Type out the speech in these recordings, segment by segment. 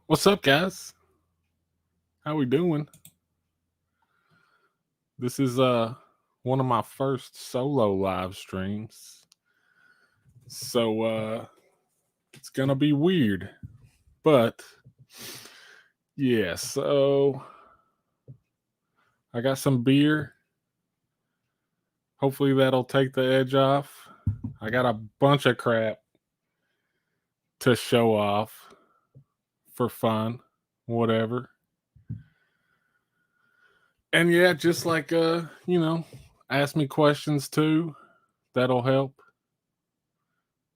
What's up, guys? How we doing? This is one of my first solo live streams. So it's gonna be weird. But yeah, so I got some beer. Hopefully that'll take the edge off. I got a bunch of crap to show off for fun, whatever. And yeah, just like ask me questions too. That'll help.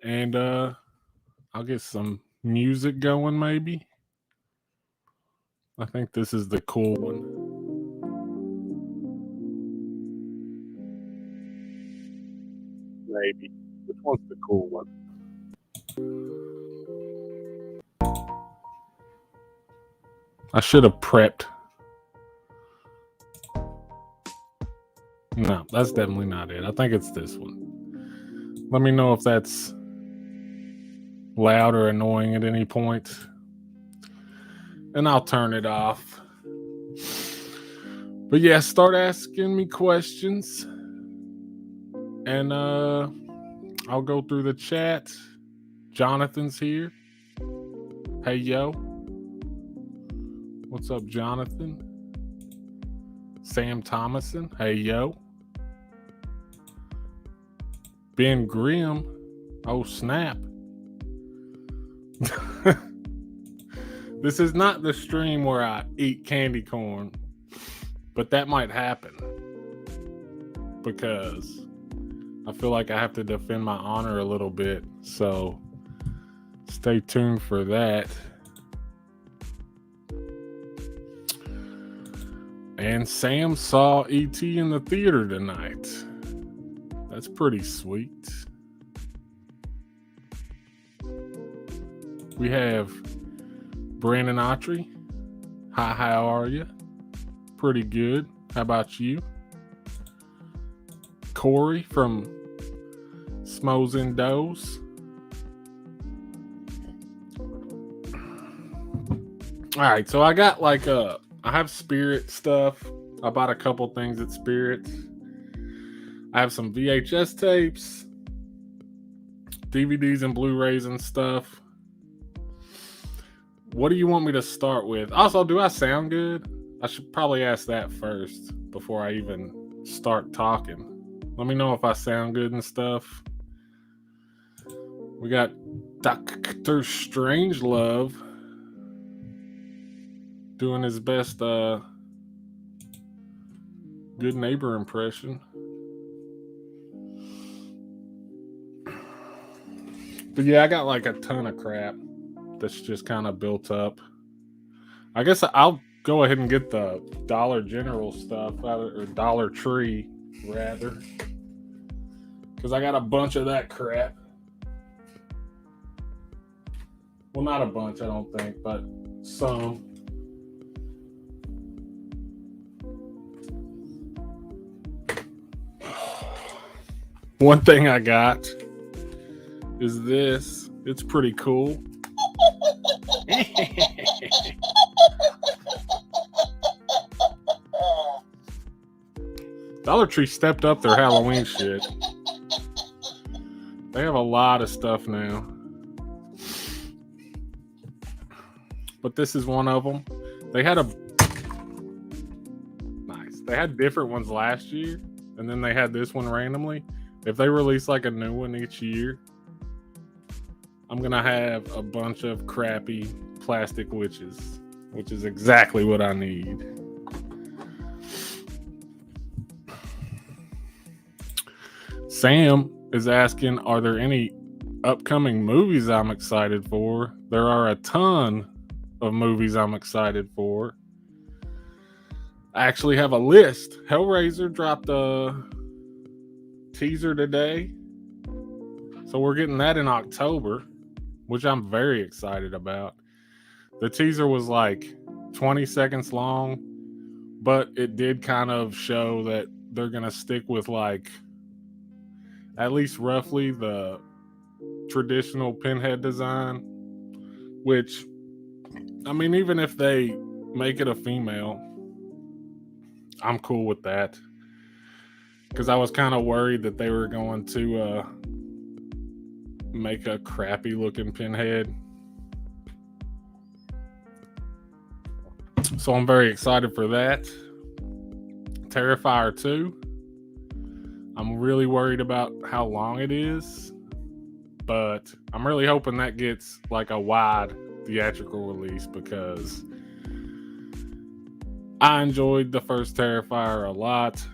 And I'll get some music going maybe. I think this is the cool one. Maybe. Which one's the cool one? I should have prepped. No, that's definitely not it. I think it's this one. Let me know if that's loud or annoying at any point, and I'll turn it off. But yeah, start asking me questions, and I'll go through the chat. Jonathan's here. Hey, yo. What's up, Jonathan? Sam Thomason. Hey, yo. Ben Grimm. Oh, snap. This is not the stream where I eat candy corn, but that might happen because I feel like I have to defend my honor a little bit. So stay tuned for that. And Sam saw E.T. in the theater tonight. That's pretty sweet. We have Brandon Autry. Hi, how are you? Pretty good. How about you? Corey from Smos and Does. All right, so I got I have Spirit stuff. I bought a couple things at Spirit. I have some VHS tapes, DVDs and Blu-rays and stuff. What do you want me to start with? Also, do I sound good? I should probably ask that first before I even start talking. Let me know if I sound good and stuff. We got Dr. Strangelove doing his best good neighbor impression. But yeah, I got like a ton of crap that's just kind of built up. I guess I'll go ahead and get the Dollar General stuff or Dollar Tree rather, because I got a bunch of that crap. Well, not a bunch, I don't think, but some. One thing I got is this. It's pretty cool. Dollar Tree stepped up their Halloween shit. They have a lot of stuff now. But this is one of them. They had They had different ones last year, and then they had this one randomly. If they release like a new one each year, I'm gonna have a bunch of crappy plastic witches, which is exactly what I need. Sam is asking, are there any upcoming movies I'm excited for? There are a ton of movies I'm excited for. I actually have a list. Hellraiser dropped a teaser today, so we're getting that in October, which I'm very excited about. The teaser was like 20 seconds long, but it did kind of show that they're going to stick with like at least roughly the traditional Pinhead design, which I mean, even if they make it a female, I'm cool with that. Because I was kind of worried that they were going to make a crappy looking Pinhead. So I'm very excited for that. Terrifier 2. I'm really worried about how long it is, but I'm really hoping that gets like a wide theatrical release because I enjoyed the first Terrifier a lot.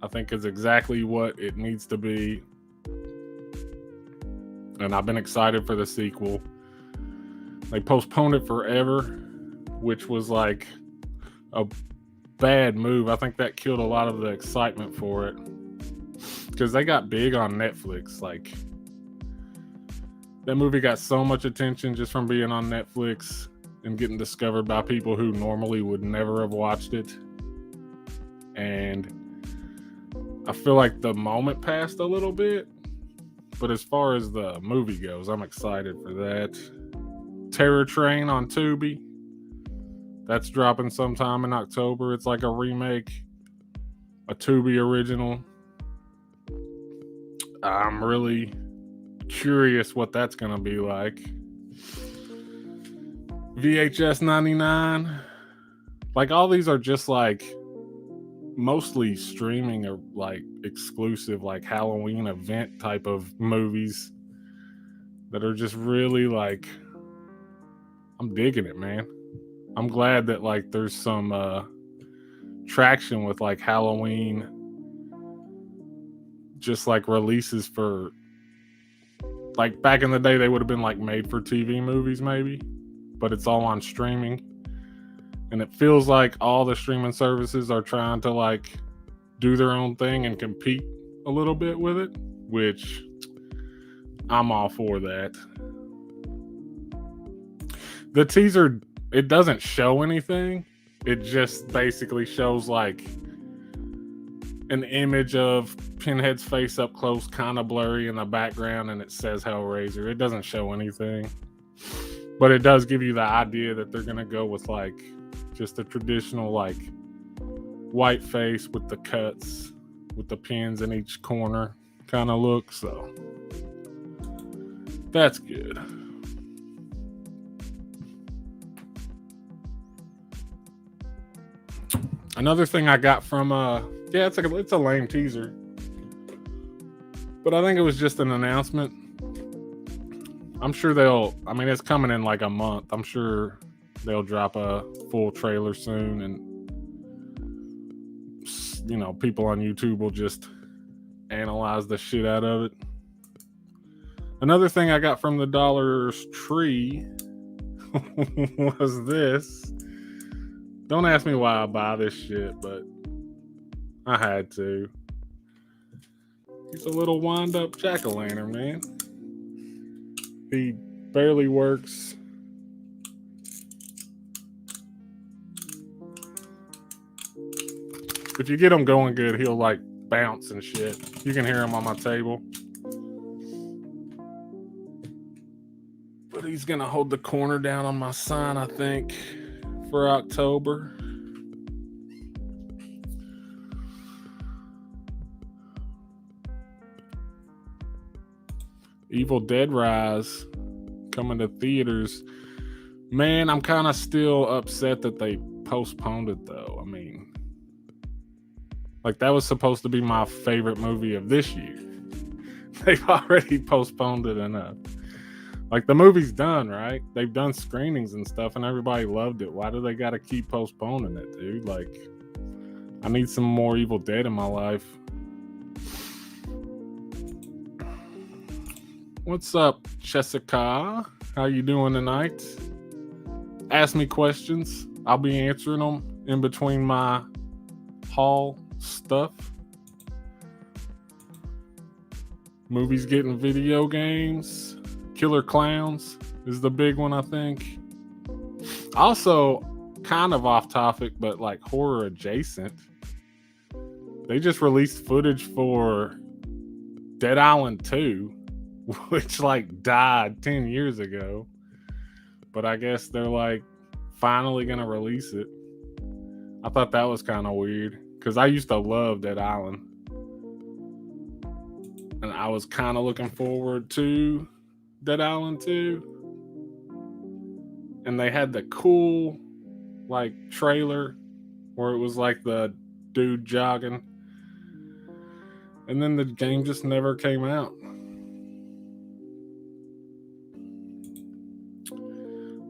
I think it's exactly what it needs to be. And I've been excited for the sequel. They postponed it forever, which was like a bad move. I think that killed a lot of the excitement for it. Because they got big on Netflix. Like, that movie got so much attention just from being on Netflix and getting discovered by people who normally would never have watched it. And I feel like the moment passed a little bit. But as far as the movie goes, I'm excited for that. Terror Train on Tubi. That's dropping sometime in October. It's like a remake, a Tubi original. I'm really curious what that's going to be like. VHS 99. Like, all these are just like mostly streaming or like exclusive, like Halloween event type of movies that are just really like, I'm digging it, man. I'm glad that like there's some traction with like Halloween, just like releases for, like, back in the day they would have been like made for TV movies maybe, but it's all on streaming. And it feels like all the streaming services are trying to like do their own thing and compete a little bit with it, which I'm all for that. The teaser, it doesn't show anything. It just basically shows like an image of Pinhead's face up close, kind of blurry in the background, and it says Hellraiser. It doesn't show anything. But it does give you the idea that they're going to go with like just a traditional like white face with the cuts, with the pins in each corner kind of look. So that's good. Another thing I got from it's a lame teaser, but I think it was just an announcement. I'm sure it's coming in like a month. I'm sure they'll drop a full trailer soon, and people on YouTube will just analyze the shit out of it. Another thing I got from the Dollar's Tree was this. Don't ask me why I buy this shit, but I had to. He's a little wind-up jack-o'-lantern, man. He barely works. If you get him going good, he'll like bounce and shit. You can hear him on my table. But he's gonna hold the corner down on my sign, I think, for October. Evil Dead Rise coming to theaters. Man, I'm kind of still upset that they postponed it though. I mean, like, that was supposed to be my favorite movie of this year. They've already postponed it enough. Like, the movie's done, right? They've done screenings and stuff and everybody loved it. Why do they gotta keep postponing it, dude? Like, I need some more Evil Dead in my life. What's up, Jessica? How you doing tonight? Ask me questions. I'll be answering them in between my haul stuff. Movies getting video games. Killer Clowns is the big one, I think. Also, kind of off topic, but like horror adjacent. They just released footage for Dead Island 2, which like died 10 years ago. but I guess they're like finally gonna release it. I thought that was kind of weird because I used to love Dead Island, and I was kind of looking forward to Dead Island 2. And they had the cool like trailer where it was like the dude jogging, and then the game just never came out.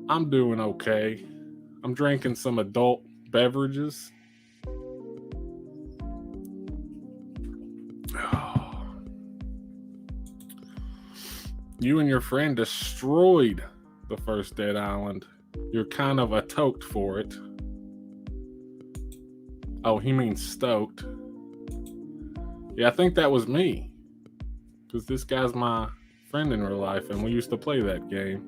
I'm doing okay. I'm drinking some adult beverages. You and your friend destroyed the first Dead Island. You're kind of a toked for it. Oh, he means stoked. Yeah, I think that was me. Because this guy's my friend in real life, and we used to play that game.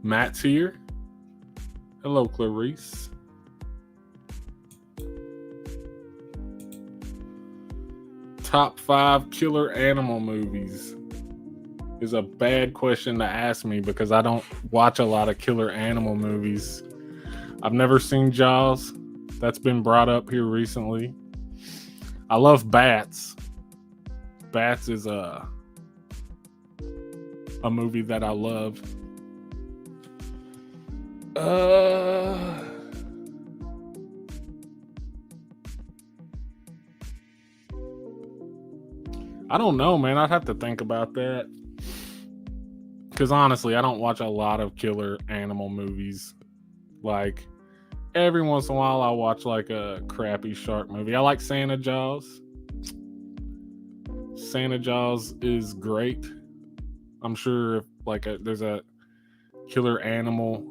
Matt's here. Hello, Clarice. Top 5 killer animal movies is a bad question to ask me because I don't watch a lot of killer animal movies. I've never seen Jaws. That's been brought up here recently. I love Bats. Bats is a movie that I love. I don't know, man. I'd have to think about that. Because honestly, I don't watch a lot of killer animal movies. Like, every once in a while, I'll watch like a crappy shark movie. I like Santa Jaws. Santa Jaws is great. I'm sure if there's a killer animal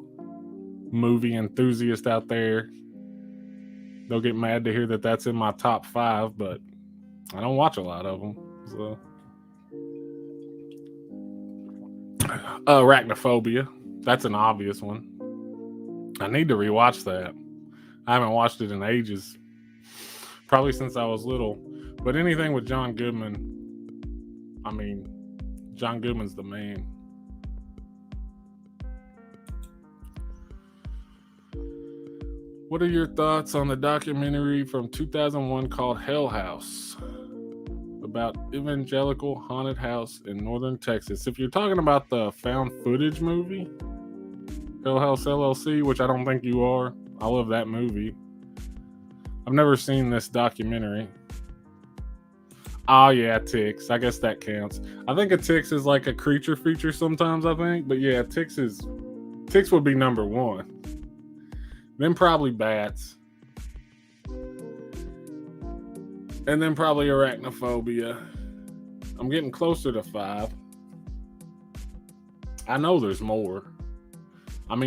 movie enthusiast out there, they'll get mad to hear that that's in my top 5, but I don't watch a lot of them. So. Arachnophobia. That's an obvious one. I need to rewatch that. I haven't watched it in ages. Probably since I was little. But anything with John Goodman, John Goodman's the man. What are your thoughts on the documentary from 2001 called Hell House about evangelical haunted house in northern Texas? If you're talking about the found footage movie, Hell House LLC, which I don't think you are, I love that movie. I've never seen this documentary. Oh yeah, ticks. I guess that counts. I think a ticks is like a creature feature sometimes, I think. But yeah, ticks would be number 1. Then probably bats. And then probably arachnophobia. I'm getting closer to 5. I know there's more. I've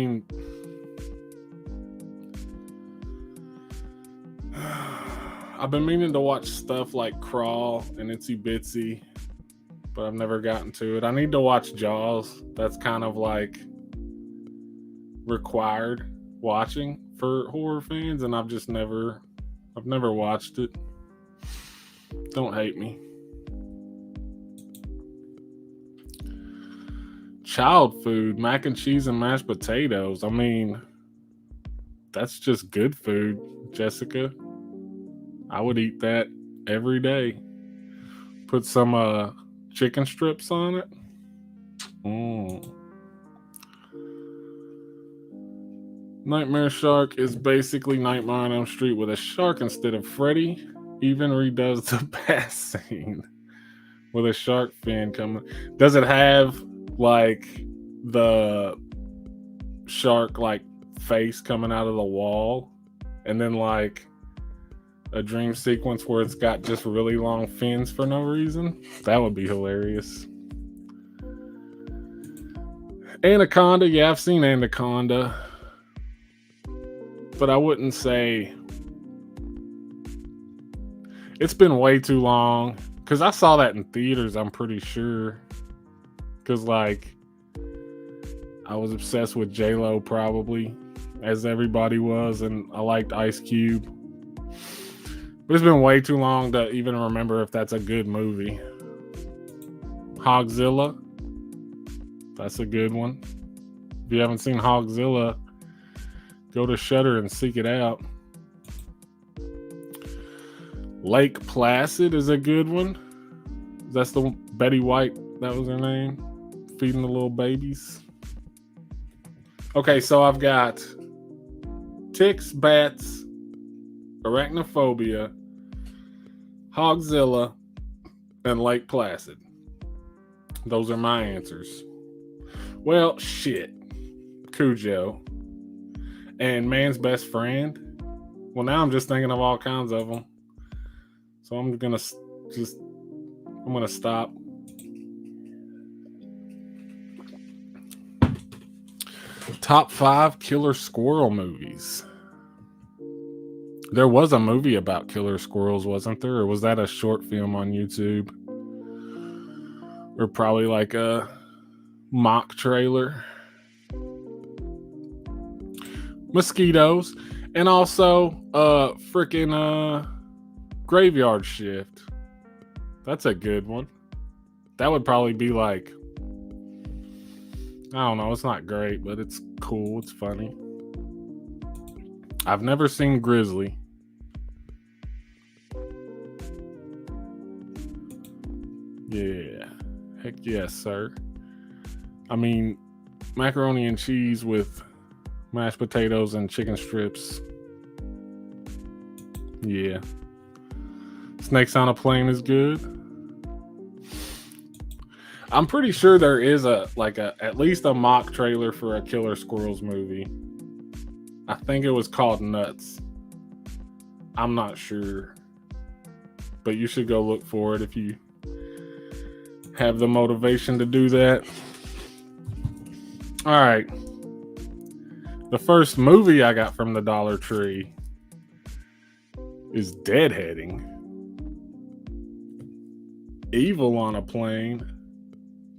been meaning to watch stuff like Crawl and Itsy Bitsy, but I've never gotten to it. I need to watch Jaws. That's kind of like required watching for horror fans, and I've never watched it. Don't hate me. Child food, mac and cheese and mashed potatoes. That's just good food, Jessica. I would eat that every day. Put some chicken strips on it. Nightmare Shark is basically Nightmare on Elm Street with a shark instead of Freddy. Even redoes the bass scene with a shark fin coming. Does it have like the shark like face coming out of the wall, and then like a dream sequence where it's got just really long fins for no reason? That would be hilarious. Anaconda, yeah, I've seen Anaconda, but I wouldn't say it's been way too long, because I saw that in theaters, I'm pretty sure, because like I was obsessed with J-Lo probably, as everybody was, and I liked Ice Cube. But it's been way too long to even remember if that's a good movie. Hogzilla. That's a good one. If you haven't seen Hogzilla, go to Shudder and seek it out. Lake Placid is a good one. That's the Betty White, that was her name, feeding the little babies. Okay, so I've got ticks, bats, arachnophobia, Hogzilla, and Lake Placid. Those are my answers. Well, shit. Cujo. And Man's Best Friend. Well, now I'm just thinking of all kinds of them. So I'm gonna stop. Top 5 killer squirrel movies. There was a movie about killer squirrels, wasn't there? Or was that a short film on YouTube? Or probably like a mock trailer. Mosquitoes. And also freaking Graveyard Shift. That's a good one. That would probably be like, I don't know, it's not great, but it's cool, it's funny. I've never seen Grizzly. Yeah. Heck yes, sir. I mean, macaroni and cheese with mashed potatoes and chicken strips. Yeah. Snakes on a Plane is good. I'm pretty sure there is at least a mock trailer for a Killer Squirrels movie. I think it was called Nuts. I'm not sure. But you should go look for it if you have the motivation to do that. All right. The first movie I got from the Dollar Tree is Deadheading. Evil on a Plane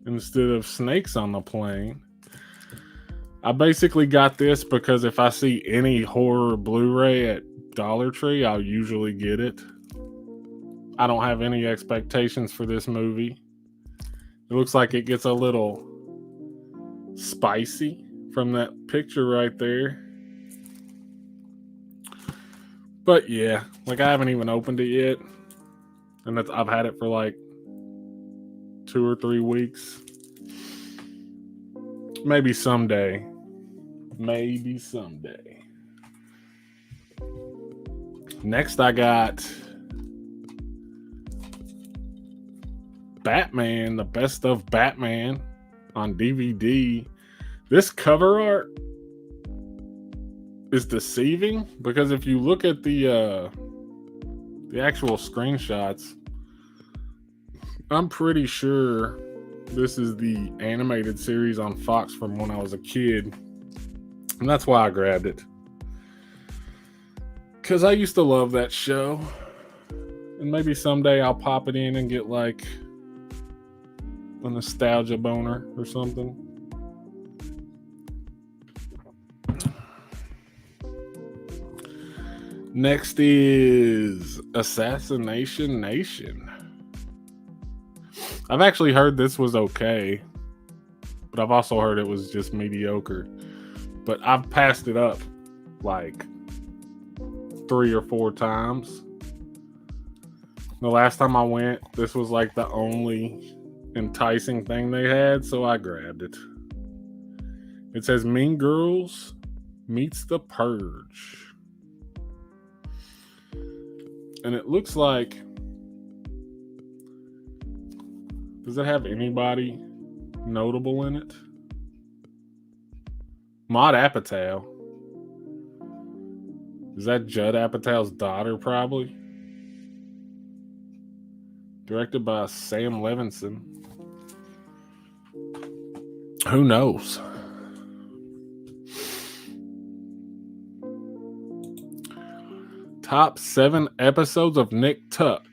instead of Snakes on the Plane. I basically got this because if I see any horror Blu-ray at Dollar Tree, I'll usually get it. I don't have any expectations for this movie. It looks like it gets a little spicy from that picture right there. But yeah, like I haven't even opened it yet. And I've had it for like 2 or 3 weeks. Maybe someday. Next I got Batman, the Best of Batman on DVD. This cover art is deceiving because if you look at the actual screenshots, I'm pretty sure this is the animated series on Fox from when I was a kid. And that's why I grabbed it. Because I used to love that show. And maybe someday I'll pop it in and get like a nostalgia boner or something. Next is Assassination Nation. I've actually heard this was okay, but I've also heard it was just mediocre. But I've passed it up like 3 or 4 times. The last time I went, this was like the only enticing thing they had, so I grabbed it. It says Mean Girls meets The Purge. And it looks like, does it have anybody notable in it? Maude Apatow. Is that Judd Apatow's daughter, probably? Directed by Sam Levinson. Who knows? Top 7 episodes of Nip Tuck.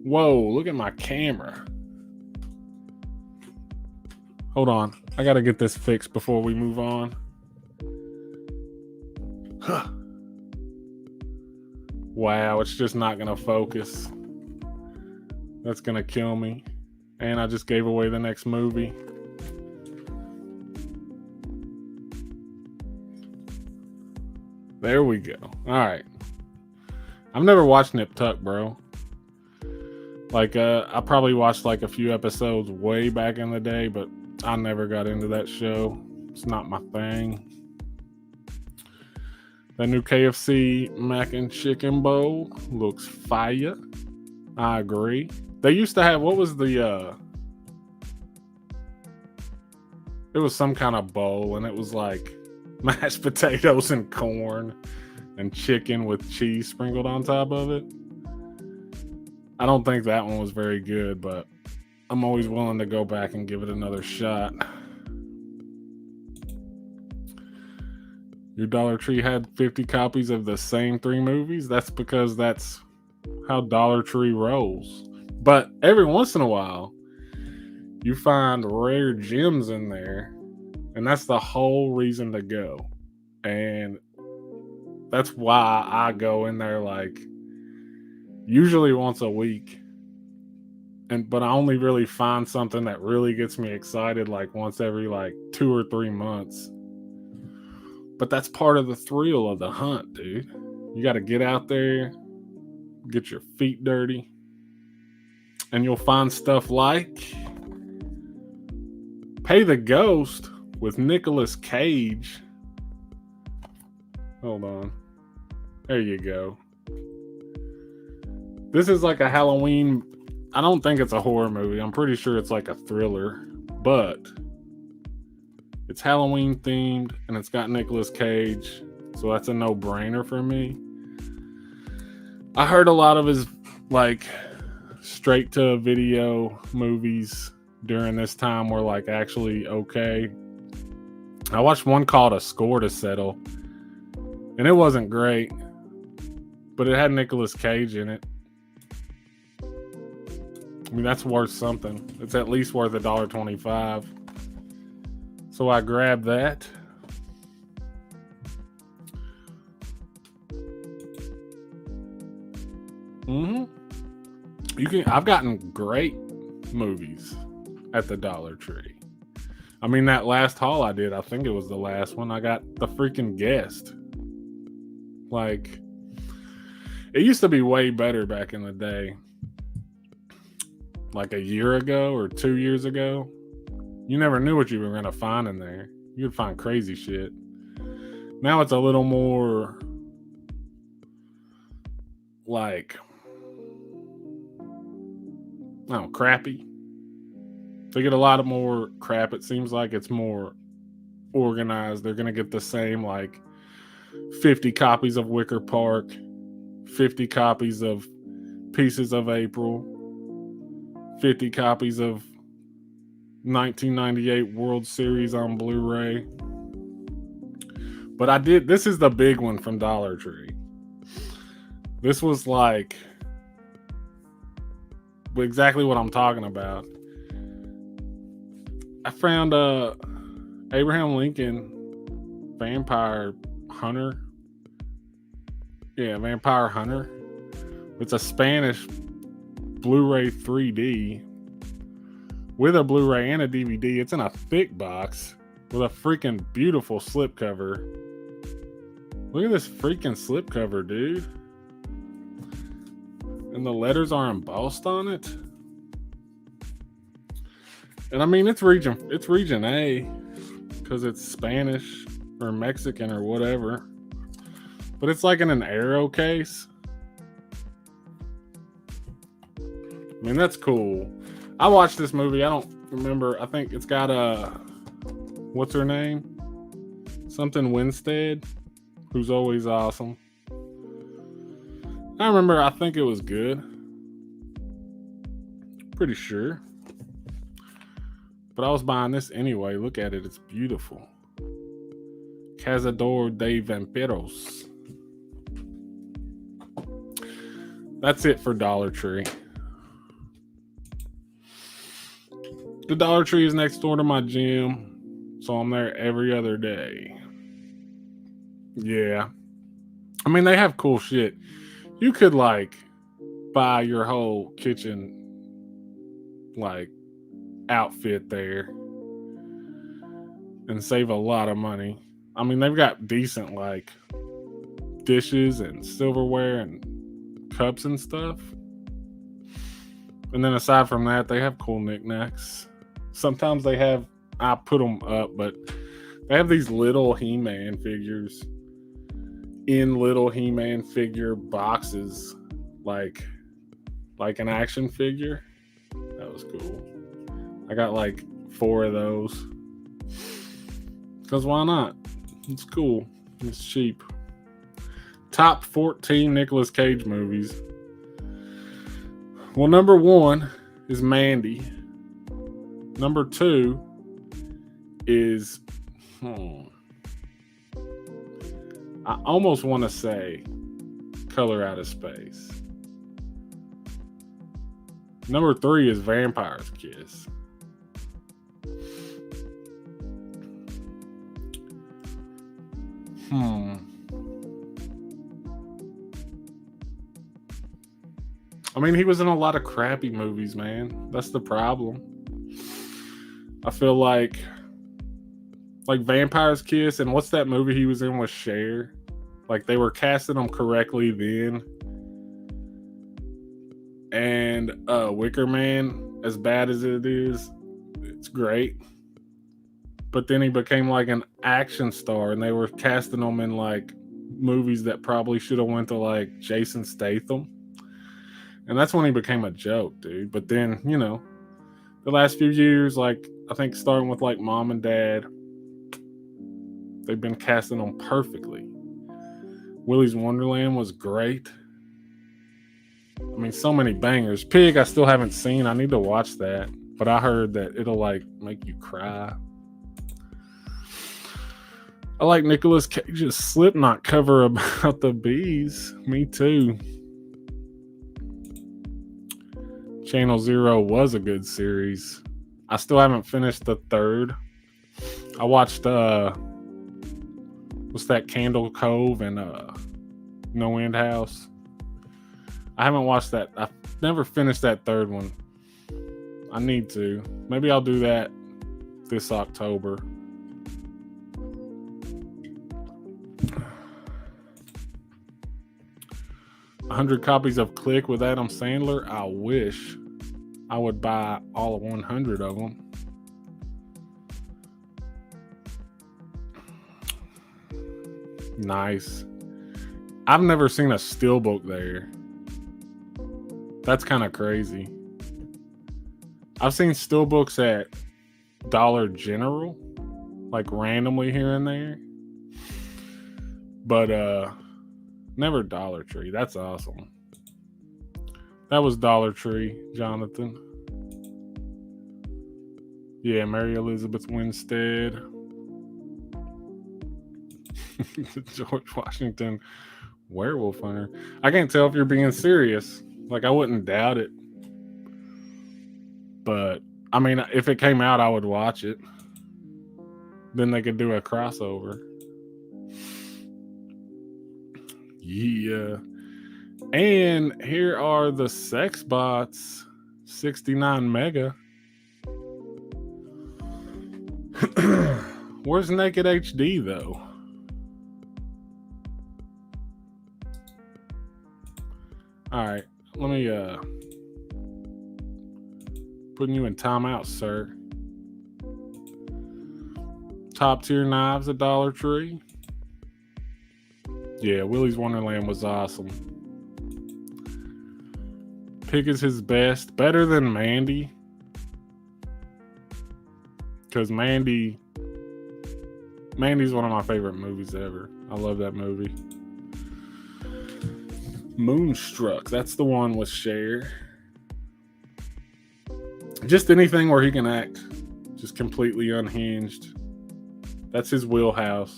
Whoa, look at my camera. Hold on. I gotta get this fixed before we move on. Huh. Wow, it's just not gonna focus. That's gonna kill me. And I just gave away the next movie. There we go. All right. I've never watched Nip Tuck, bro. Like, I probably watched like a few episodes way back in the day, but I never got into that show. It's not my thing. The new KFC mac and chicken bowl looks fire. I agree. They used to have, what was the, it was some kind of bowl, and it was like mashed potatoes and corn and chicken with cheese sprinkled on top of it. I don't think that one was very good, but I'm always willing to go back and give it another shot. Your Dollar Tree had 50 copies of the same 3 movies? That's because that's how Dollar Tree rolls. But every once in a while, you find rare gems in there, and that's the whole reason to go. And that's why I go in there like usually once a week. But I only really find something that really gets me excited like once every like 2 or 3 months. But that's part of the thrill of the hunt, dude. You got to get out there, get your feet dirty, and you'll find stuff like Pay the Ghost with Nicolas Cage. Hold on. There you go. This is like a Halloween. I don't think it's a horror movie. I'm pretty sure it's like a thriller, but it's Halloween themed and it's got Nicolas Cage. So that's a no-brainer for me. I heard a lot of his like straight to video movies during this time were like actually okay. I watched one called A Score to Settle, and it wasn't great, but it had Nicolas Cage in it. I mean, that's worth something. It's at least worth $1.25. So I grabbed that. I've gotten great movies at the Dollar Tree. I mean, that last haul I did, I think it was the last one, I got The Freaking Guest. Like, it used to be way better back in the day. Like a year ago or 2 years ago, you never knew what you were going to find in there. You'd find crazy shit. Now it's a little more like, crappy. They get a lot of more crap. It seems like it's more organized. They're going to get the same like 50 copies of Wicker Park, 50 copies of Pieces of April, 50 copies of 1998 World Series on Blu-ray. But this is the big one from Dollar Tree. This was like exactly what I'm talking about. I found Abraham Lincoln Vampire Hunter. Yeah, Vampire Hunter. It's a Spanish Blu-ray 3D with a Blu-ray and a DVD. It's in a thick box with a freaking beautiful slipcover. Look at this freaking slipcover, dude. And the letters are embossed on it. And I mean, it's region A because it's Spanish or Mexican or whatever. But it's like in an Aero case. I mean, that's cool. I watched this movie. I don't remember. I think it's got what's her name? Something Winstead, who's always awesome. I remember. I think it was good. Pretty sure. But I was buying this anyway. Look at it. It's beautiful. Cazador de Vampiros. That's it for Dollar Tree. The Dollar Tree is next door to my gym, so I'm there every other day. Yeah. I mean, they have cool shit. You could, like, buy your whole kitchen, like, outfit there and save a lot of money. I mean, they've got decent like dishes and silverware and cups and stuff. And then aside from that, they have cool knickknacks. Sometimes they have, I put them up, but they have these little He-Man figures in little He-Man figure boxes, like an action figure. That was cool. I got like 4 of those. Because why not? It's cool. It's cheap. Top 14 Nicolas Cage movies. Well, number 1 is Mandy. Number 2 is... I almost want to say Color Out of Space. Number 3 is Vampire's Kiss. I mean, he was in a lot of crappy movies, man. That's the problem. I feel like Vampire's Kiss, and what's that movie he was in with Cher? Like, they were casting him correctly then. And Wicker Man, as bad as it is, it's great. But then he became like an action star, and they were casting him in like movies that probably should have went to like Jason Statham. And that's when he became a joke, dude. But then, you know, the last few years, like, I think starting with like Mom and Dad, they've been casting him perfectly. Willy's Wonderland was great. I mean, so many bangers. Pig, I still haven't seen. I need to watch that. But I heard that it'll like make you cry. I like Nicolas Cage's Slipknot cover about the bees. Me too. Channel Zero was a good series. I still haven't finished the 3rd. I watched what's that, Candle Cove and No End House. I haven't watched that. I've never finished that 3rd one. I need to. Maybe I'll do that this October. $100 copies of Click with Adam Sandler. I wish I would buy all 100 of them. Nice. I've never seen a steelbook there. That's kind of crazy. I've seen steelbooks at Dollar General, like randomly here and there. But never Dollar Tree. That's awesome. That was Dollar Tree, Jonathan. Yeah, Mary Elizabeth Winstead. George Washington Werewolf Hunter. I can't tell if you're being serious. Like, I wouldn't doubt it. But, I mean, if it came out, I would watch it. Then they could do a crossover. Yeah. And here are the Sex Bots 69 Mega. Where's Naked HD though? Alright, let me putting you in timeout, sir. Top tier knives at Dollar Tree. Yeah, Willy's Wonderland was awesome. Pig is his best. Better than Mandy. Because Mandy's one of my favorite movies ever. I love that movie. Moonstruck. That's the one with Cher. Just anything where he can act just completely unhinged. That's his wheelhouse.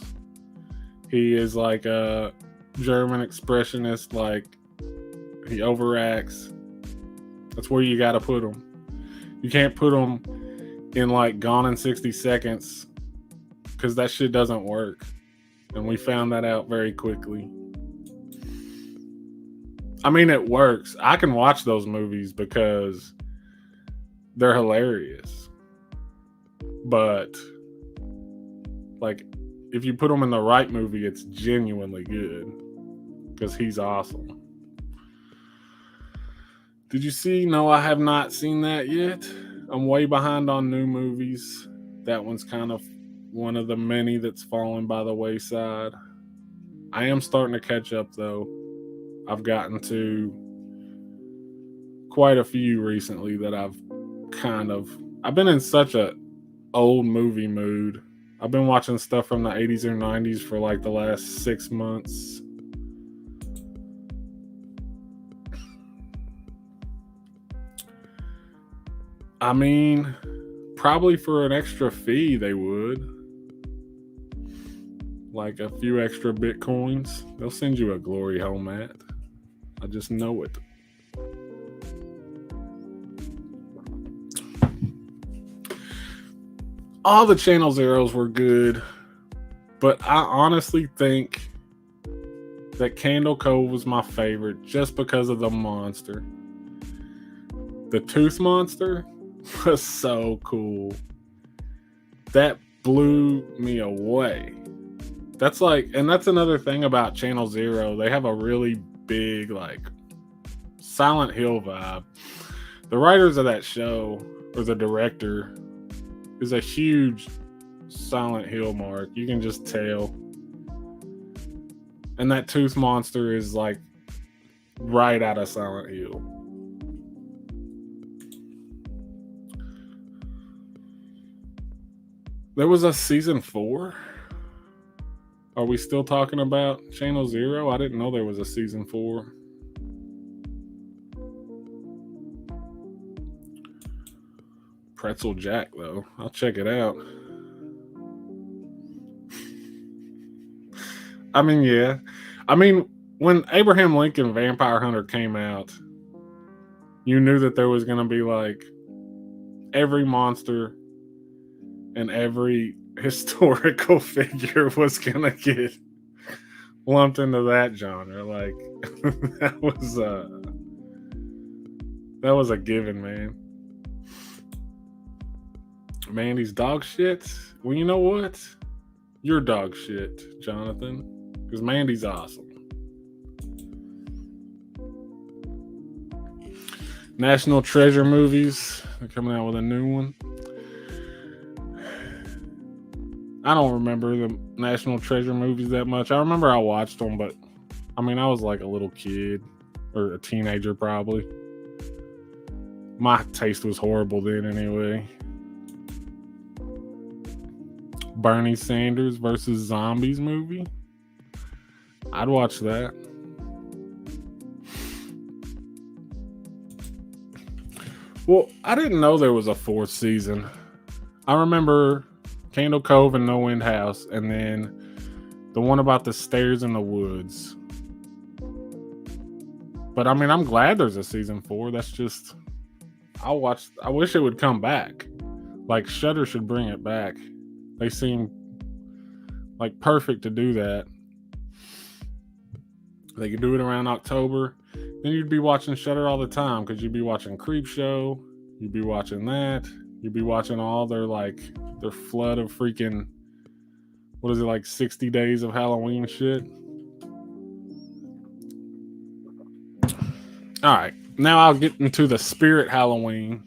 He is like a German expressionist, like he overacts. That's where you got to put him. You can't put him in like Gone in 60 Seconds because that shit doesn't work. And we found that out very quickly. I mean, it works. I can watch those movies because they're hilarious. but like if you put him in the right movie, it's genuinely good because he's awesome. Did you see? No, I have not seen that yet. I'm way behind on new movies. That one's kind of one of the many that's fallen by the wayside. I am starting to catch up though. I've gotten to quite a few recently that I've been in such a old movie mood. I've been watching stuff from the 80s or 90s for like the last 6 months. I mean, probably for an extra fee they would. Like a few extra Bitcoins. They'll send you a glory hole, Matt. I just know it. All the Channel Zeros were good, but I honestly think that Candle Cove was my favorite just because of the monster. The Tooth Monster was so cool. That blew me away. That's another thing about Channel Zero. They have a really big, like, Silent Hill vibe. The writers of that show, or the director, is a huge Silent Hill mark. You can just tell. And that Tooth Monster is, like, right out of Silent Hill. There was a season 4. Are we still talking about Channel Zero? I didn't know there was a season 4. Pretzel Jack, though. I'll check it out. I mean, yeah. I mean, when Abraham Lincoln Vampire Hunter came out, you knew that there was going to be like every monster and every historical figure was going to get lumped into that genre. Like, that was a given, man. Mandy's dog shit. Well, you know what? You're dog shit, Jonathan. Because Mandy's awesome. National Treasure movies. They're coming out with a new one. I don't remember the National Treasure movies that much. I remember I watched them, but I mean, I was like a little kid or a teenager probably. My taste was horrible then anyway. Bernie Sanders versus Zombies movie. I'd watch that. Well, I didn't know there was a 4th season. I remember Candle Cove and No End House, and then the one about the stairs in the woods. But I mean, I'm glad there's a season 4. That's just, I wish it would come back. Like, Shudder should bring it back. They seem like perfect to do that. They could do it around October. Then you'd be watching Shudder all the time because you'd be watching Creepshow. You'd be watching that. You'd be watching all their flood of freaking, what is it, like 60 days of Halloween shit. All right. Now I'll get into the Spirit Halloween.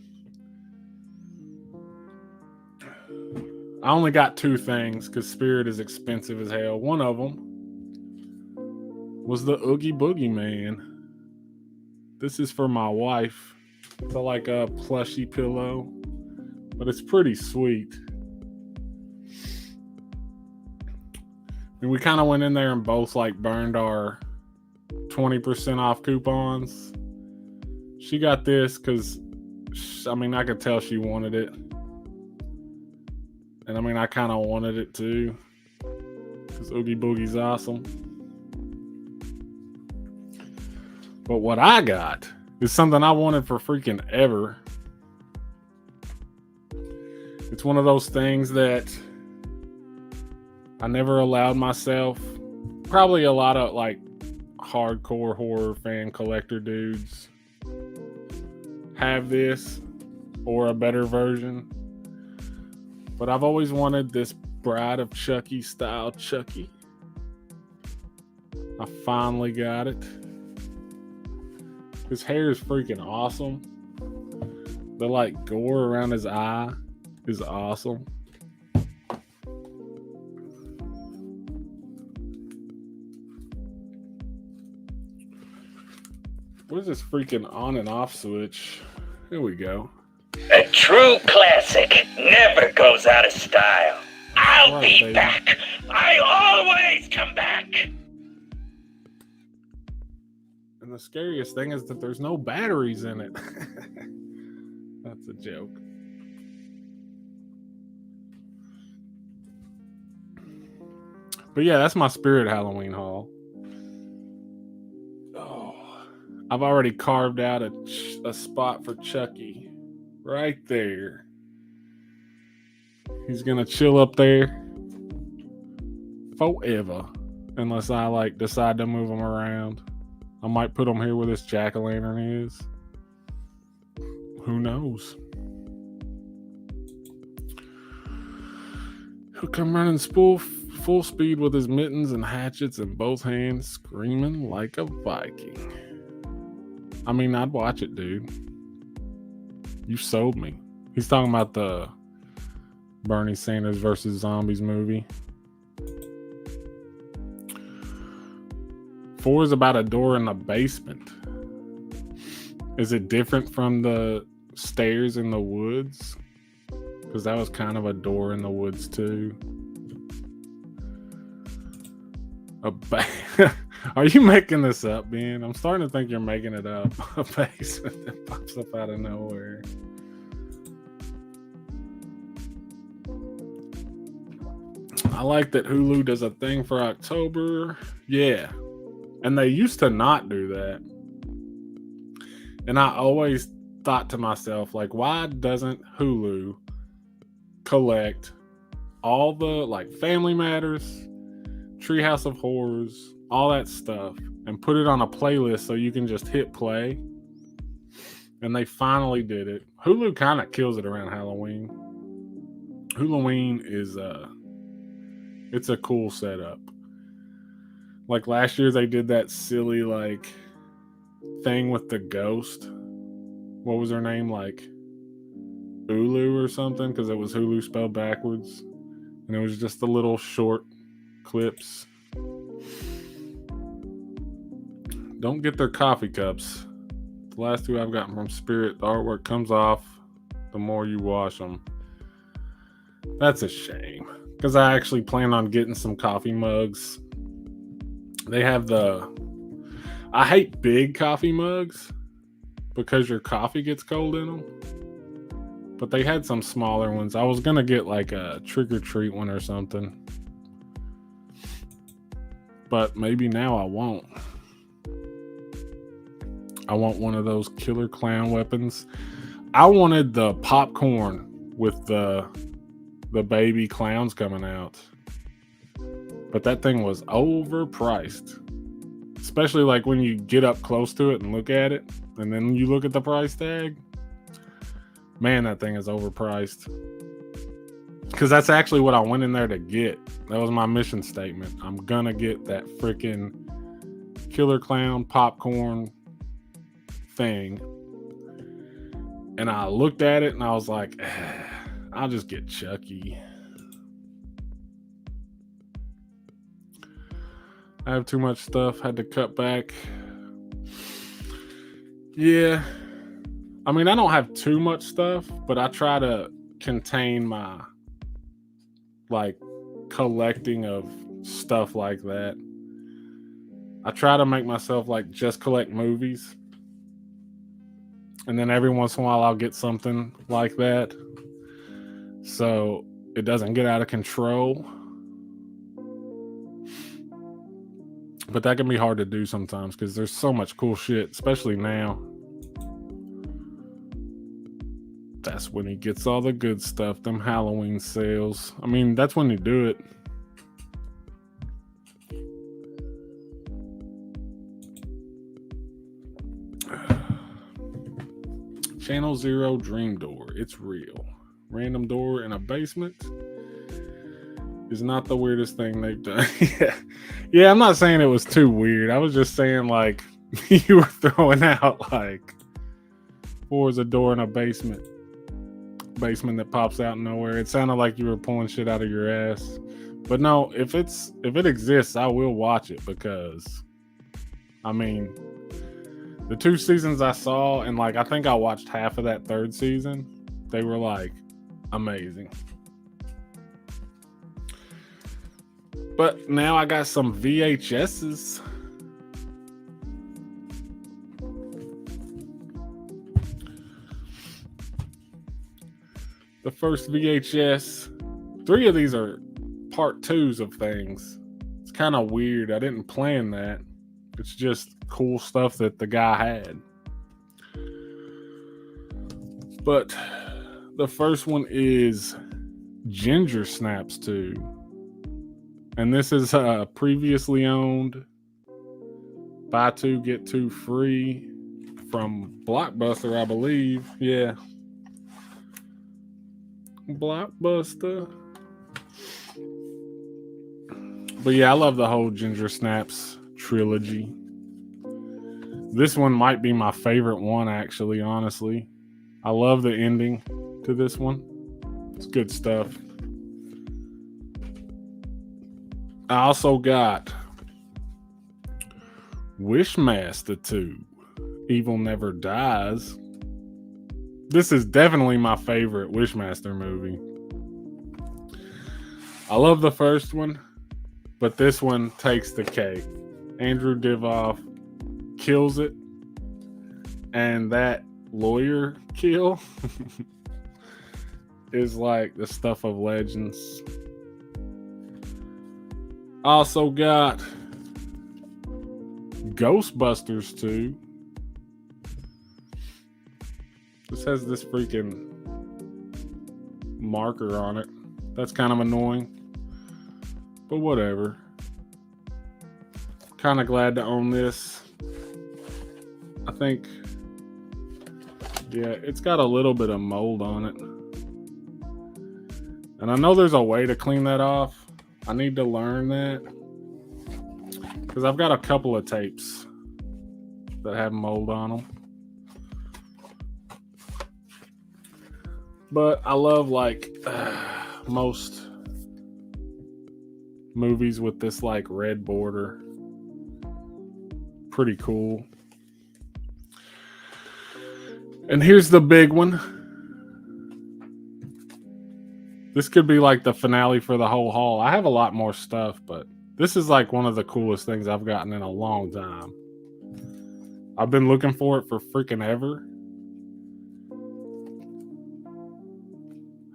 I only got 2 things because Spirit is expensive as hell. One of them was the Oogie Boogie Man. This is for my wife. It's like a plushy pillow, but it's pretty sweet. And we kind of went in there and both like burned our 20% off coupons. She got this because, I mean, I could tell she wanted it. And I mean, I kind of wanted it too. Because Oogie Boogie's awesome. But what I got is something I wanted for freaking ever. It's one of those things that I never allowed myself. Probably a lot of like hardcore horror fan collector dudes have this or a better version. But I've always wanted this Bride of Chucky style Chucky. I finally got it. His hair is freaking awesome. The like gore around his eye is awesome. What is this freaking on and off switch? Here we go. A true classic never goes out of style. I'll Right, be baby. back. I always come back. And the scariest thing is that there's no batteries in it. That's a joke. But yeah, that's my Spirit Halloween haul. Oh, I've already carved out a spot for Chucky. Right there. He's gonna chill up there forever. Unless I like decide to move him around. I might put him here where this jack-o'-lantern is. Who knows? He'll come running full speed with his mittens and hatchets in both hands, screaming like a Viking. I mean, I'd watch it, dude. You sold me. He's talking about the Bernie Sanders versus Zombies movie. 4 is about a door in the basement. Is it different from the stairs in the woods? Because that was kind of a door in the woods too. Are you making this up, Ben? I'm starting to think you're making it up. A basement that pops up out of nowhere. I like that Hulu does a thing for October. Yeah. And they used to not do that. And I always thought to myself, like, why doesn't Hulu collect all the, like, Family Matters, Treehouse of Horrors, all that stuff, and put it on a playlist so you can just hit play? And they finally did it. Hulu kind of kills it around Halloween. Halloween is, it's a cool setup. Like last year, they did that silly like thing with the ghost. What was her name? Like Ulu or something? Because it was Hulu spelled backwards, and it was just the little short clips. Don't get their coffee cups. The last 2 I've gotten from Spirit, the artwork comes off the more you wash them. That's a shame, because I actually plan on getting some coffee mugs. They have I hate big coffee mugs because your coffee gets cold in them. But they had some smaller ones. I was going to get like a trick or treat one or something. But maybe now I won't. I want one of those killer clown weapons. I wanted the popcorn with the baby clowns coming out. But that thing was overpriced. Especially like when you get up close to it and look at it, and then you look at the price tag. Man, that thing is overpriced. Because that's actually what I went in there to get. That was my mission statement. I'm gonna get that freaking killer clown popcorn thing. And I looked at it and I was like, I'll just get Chucky. I have too much stuff. Had to cut back. Yeah. I mean, I don't have too much stuff, but I try to contain my like collecting of stuff like that. I try to make myself like just collect movies. And then every once in a while I'll get something like that. So it doesn't get out of control. But that can be hard to do sometimes because there's so much cool shit, especially now. That's when he gets all the good stuff, them Halloween sales. I mean, that's when you do it. Channel Zero Dream Door. It's real. random door in a basement is not the weirdest thing they've done. Yeah, I'm not saying it was too weird. I was just saying, like, you were throwing out, like, or was a door in a basement that pops out of nowhere. It sounded like you were pulling shit out of your ass. But no, if it exists, I will watch it because, I mean, the 2 seasons I saw, and like I think I watched half of that 3rd season, they were like amazing. But now I got some VHSs. The first VHS, 3 of these are part 2s of things. It's kind of weird. I didn't plan that. It's just cool stuff that the guy had. But the first one is Ginger Snaps 2. And this is previously owned buy 2, get 2 free from Blockbuster, I believe. Yeah. Blockbuster. But yeah, I love the whole Ginger Snaps trilogy. This one might be my favorite one, actually, honestly. I love the ending to this one. It's good stuff. I also got Wishmaster 2, Evil Never Dies. This is definitely my favorite Wishmaster movie. I love the first one, but this one takes the cake. Andrew Divoff kills it, and that lawyer kill is like the stuff of legends. Also got Ghostbusters 2. This has this freaking marker on it. That's kind of annoying, but whatever. Kind of glad to own this. I think, yeah, it's got a little bit of mold on it. And I know there's a way to clean that off. I need to learn that. Because I've got a couple of tapes that have mold on them. But I love, like, most movies with this, like, red border. Pretty cool. And here's the big one. This could be like the finale for the whole haul. I have a lot more stuff, but this is like one of the coolest things I've gotten in a long time. I've been looking for it for freaking ever.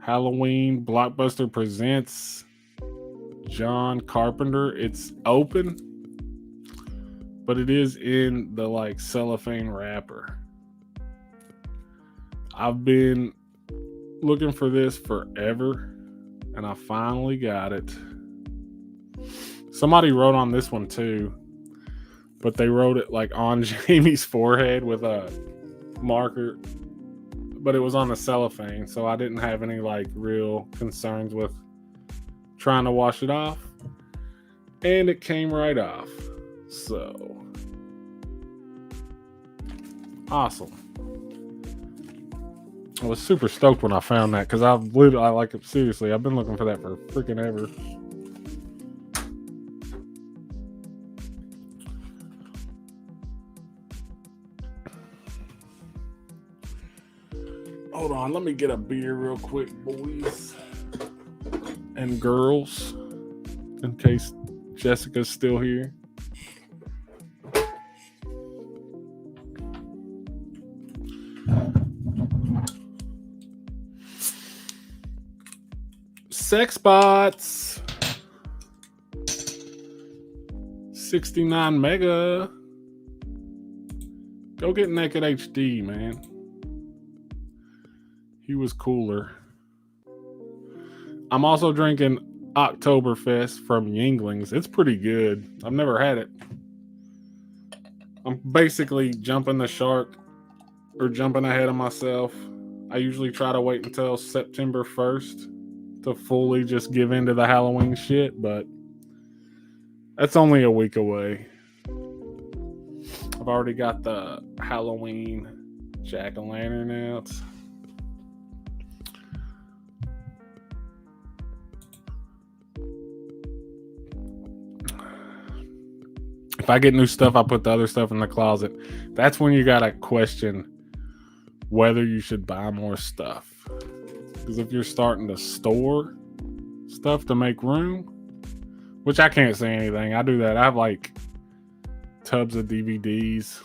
Halloween Blockbuster presents John Carpenter. It's open, but it is in the like cellophane wrapper. I've been looking for this forever, and I finally got it. Somebody wrote on this one too, but they wrote it like on Jamie's forehead with a marker, but it was on the cellophane, so I didn't have any like real concerns with trying to wash it off, and it came right off. So awesome. I was super stoked when I found that because I like it seriously. I've been looking for that for freaking ever. Hold on, let me get a beer real quick, boys and girls, in case Jessica's still here. Sex bots 69 mega. Go get Naked HD, man. He was cooler. I'm also drinking Oktoberfest from Yinglings. It's pretty good. I've never had it. I'm basically jumping the shark or jumping ahead of myself. I usually try to wait until September 1st to fully just give into the Halloween shit, but that's only a week away. I've already got the Halloween jack-o'-lantern out. If I get new stuff, I put the other stuff in the closet. That's when you gotta question whether you should buy more stuff. Because if you're starting to store stuff to make room, which I can't say anything, I do that. I have like tubs of DVDs.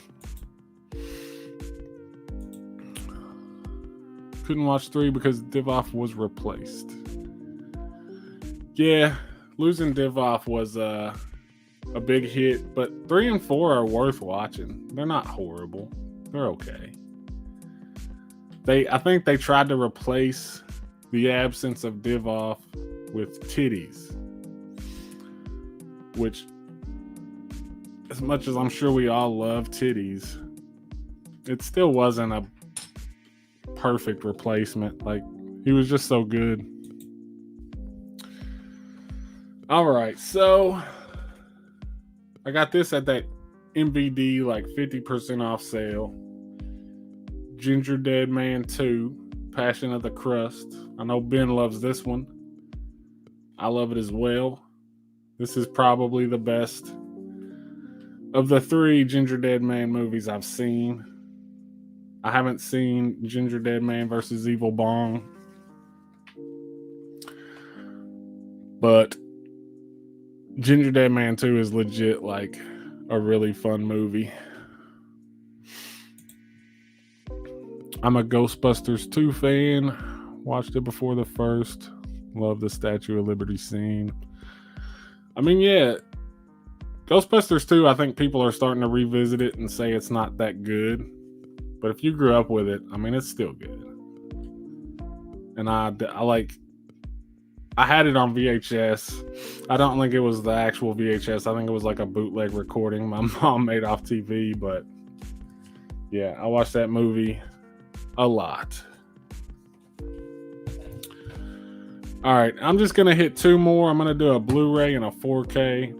Couldn't watch 3 because Divoff was replaced. Yeah, losing Divoff was a big hit, but 3 and 4 are worth watching. They're not horrible. They're okay. I think they tried to replace the absence of Divoff with titties, which, as much as I'm sure we all love titties, it still wasn't a perfect replacement. Like, he was just so good. All right, so I got this at that MVD, like 50% off sale. Ginger Dead Man 2, Passion of the Crust. I know Ben loves this one. I love it as well. This is probably the best of the 3 Ginger Dead Man movies I've seen. I haven't seen Ginger Dead Man versus Evil Bong, but Ginger Dead Man 2 is legit like a really fun movie. I'm a Ghostbusters 2 fan. Watched it before the first. Love the Statue of Liberty scene. I mean, yeah, Ghostbusters 2, I think people are starting to revisit it and say it's not that good. But if you grew up with it, I mean, it's still good. And I had it on VHS. I don't think it was the actual VHS. I think it was like a bootleg recording my mom made off TV. But yeah, I watched that movie a lot. All right, I'm just going to hit 2 more. I'm going to do a Blu-ray and a 4K.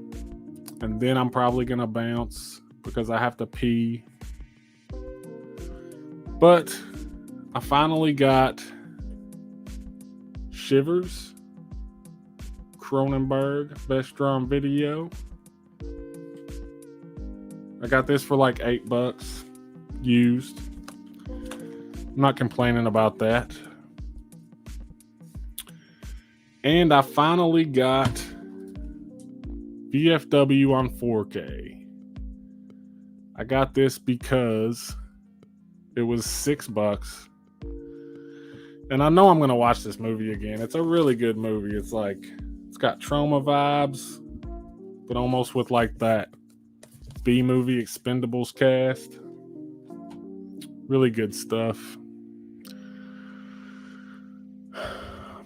And then I'm probably going to bounce because I have to pee. But I finally got Shivers, Cronenberg, Best Drawn Video. I got this for like $8 used. I'm not complaining about that. And I finally got VFW on 4K. I got this because it was $6. And I know I'm going to watch this movie again. It's a really good movie. It's got trauma vibes, but almost with like that B-movie Expendables cast. Really good stuff.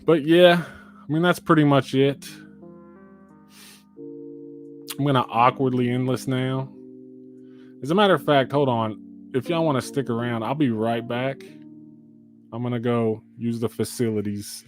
But yeah, I mean, that's pretty much it. I'm going to awkwardly end this now. As a matter of fact, hold on. If y'all want to stick around, I'll be right back. I'm going to go use the facilities.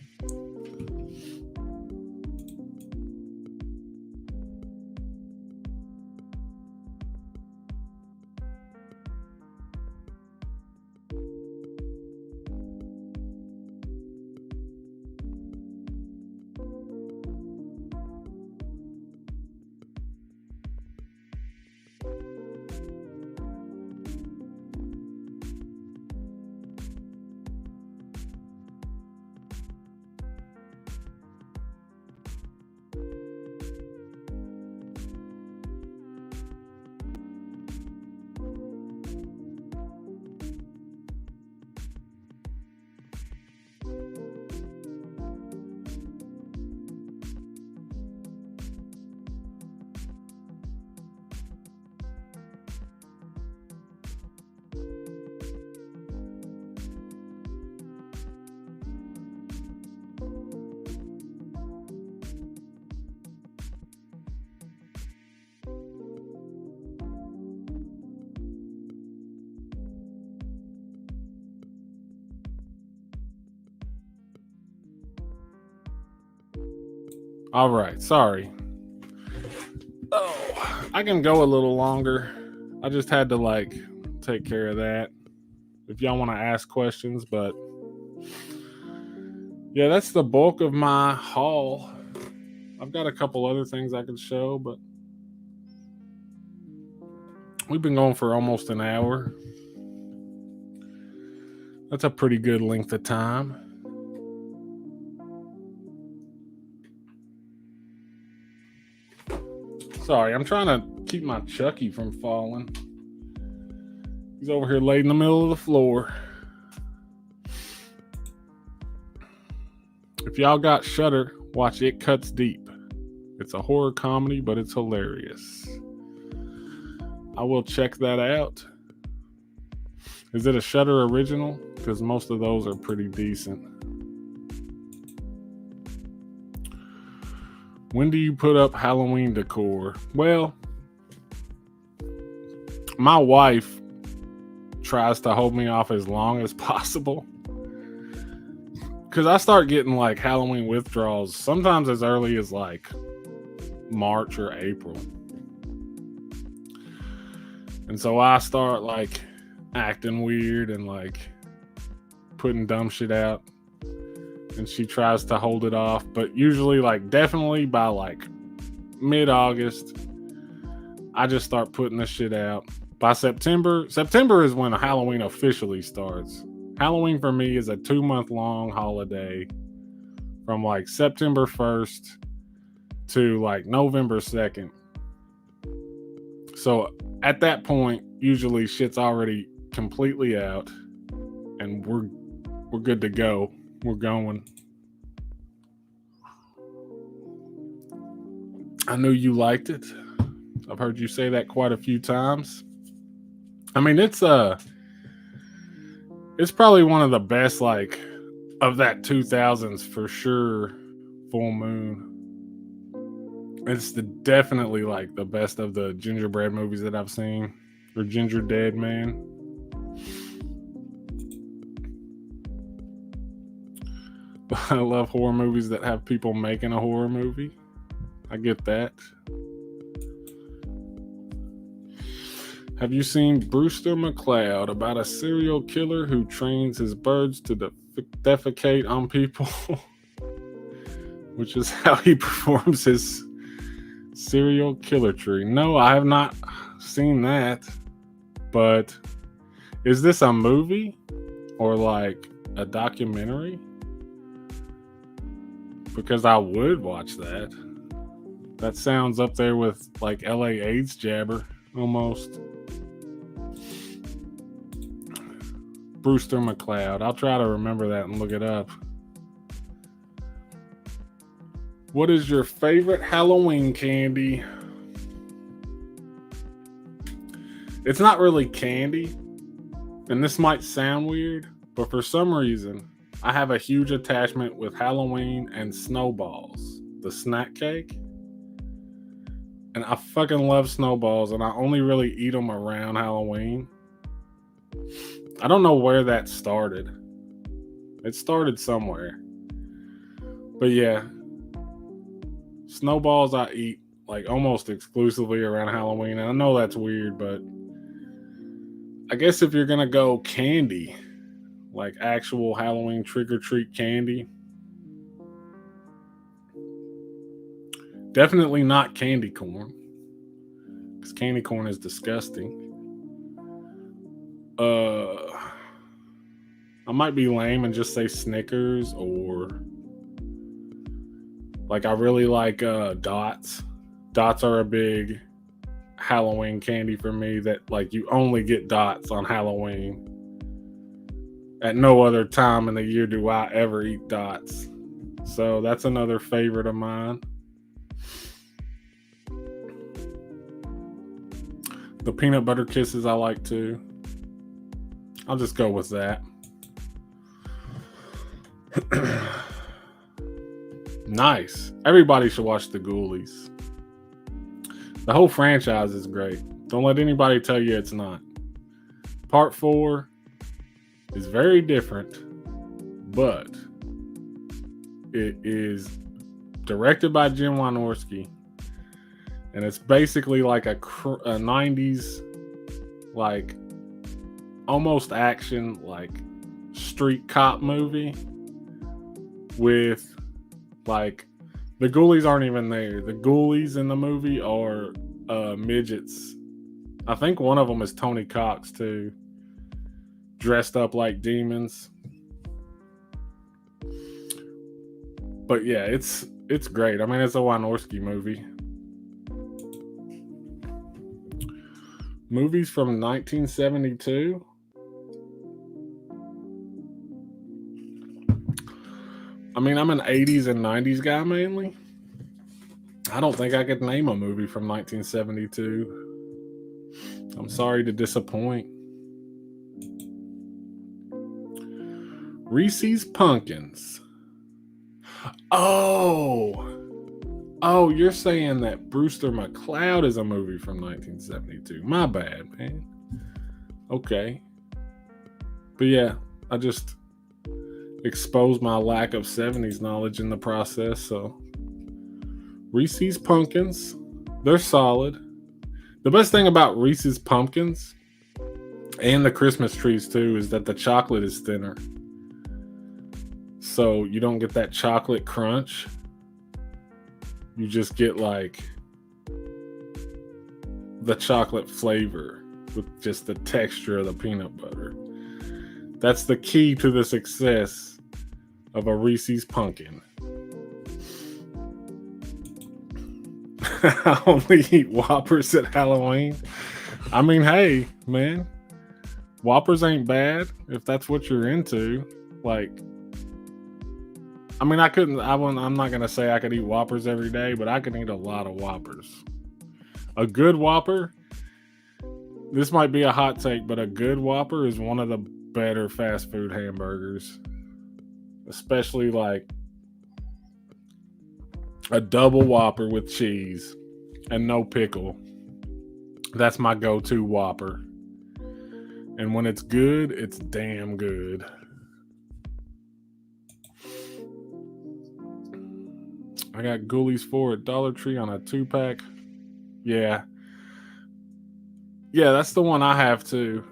All right, sorry. Oh, I can go a little longer. I just had to take care of that. If y'all want to ask questions, but yeah, that's the bulk of my haul. I've got a couple other things I could show, but we've been going for almost an hour. That's a pretty good length of time. Sorry, I'm trying to keep my Chucky from falling. He's over here laid in the middle of the floor. If y'all got Shudder, watch It Cuts Deep. It's a horror comedy, but it's hilarious. I will check that out. Is it a Shudder original? Because most of those are pretty decent. When do you put up Halloween decor? Well, my wife tries to hold me off as long as possible. Because I start getting Halloween withdrawals sometimes as early as March or April. And so I start acting weird and putting dumb shit out. And she tries to hold it off. But usually definitely by mid-August, I just start putting this shit out. By September is when Halloween officially starts. Halloween for me is a 2-month-long holiday from September 1st to November 2nd. So at that point, usually shit's already completely out and we're good to go. We're going. I knew you liked it. I've heard you say that quite a few times. I mean, it's probably one of the best of that 2000s for sure. Full Moon. It's definitely the best of the gingerbread movies that I've seen. Or Ginger Dead Man. I love horror movies that have people making a horror movie. I get that. Have you seen Brewster McCloud, about a serial killer who trains his birds to defecate on people? Which is how he performs his serial killer tree. No, I have not seen that. But is this a movie or a documentary? Because I would watch that. That sounds up there with LA AIDS Jabber almost. Brewster McCloud. I'll try to remember that and look it up. What is your favorite Halloween candy? It's not really candy, and this might sound weird, but for some reason, I have a huge attachment with Halloween and snowballs, the snack cake. And I fucking love snowballs, and I only really eat them around Halloween. I don't know where that started. It started somewhere. But yeah, snowballs I eat almost exclusively around Halloween. And I know that's weird, but I guess if you're gonna go candy, actual Halloween trick-or-treat candy, definitely not candy corn, because candy corn is disgusting. I might be lame and just say Snickers, or I really like Dots. Dots are a big Halloween candy for me, that you only get Dots on Halloween. At no other time in the year do I ever eat Dots. So that's another favorite of mine. The peanut butter kisses I like too. I'll just go with that. Nice. Everybody should watch The Ghoulies. The whole franchise is great. Don't let anybody tell you it's not. Part 4 is very different, but it is directed by Jim Wynorski, and it's basically like a 90s, like almost action, like street cop movie with like the ghoulies aren't even there. The ghoulies in the movie are midgets. I think one of them is Tony Cox too, dressed up like demons. But yeah, it's great. I mean, it's a Wynorski movie. Movies from 1972. I mean, I'm an 80s and 90s guy mainly. I don't think I could name a movie from 1972. I'm sorry to disappoint. Reese's Pumpkins. Oh, you're saying that Brewster McCloud is a movie from 1972. My bad, man. Okay. But yeah, I just exposed my lack of 70s knowledge in the process. So Reese's Pumpkins, they're solid. The best thing about Reese's Pumpkins and the Christmas trees too is that the chocolate is thinner. So you don't get that chocolate crunch. You just get like the chocolate flavor with just the texture of the peanut butter. That's the key to the success of a Reese's Pumpkin. I only eat Whoppers at Halloween. I mean, hey, man, Whoppers ain't bad if that's what you're into. Like, I mean, I'm not going to say I could eat Whoppers every day, but I can eat a lot of Whoppers. A good Whopper, this might be a hot take, but a good Whopper is one of the better fast food hamburgers. Especially like a double Whopper with cheese and no pickle. That's my go-to Whopper. And when it's good, it's damn good. I got Ghoulies 4 at Dollar Tree on a 2-pack. Yeah. Yeah, that's the one I have too.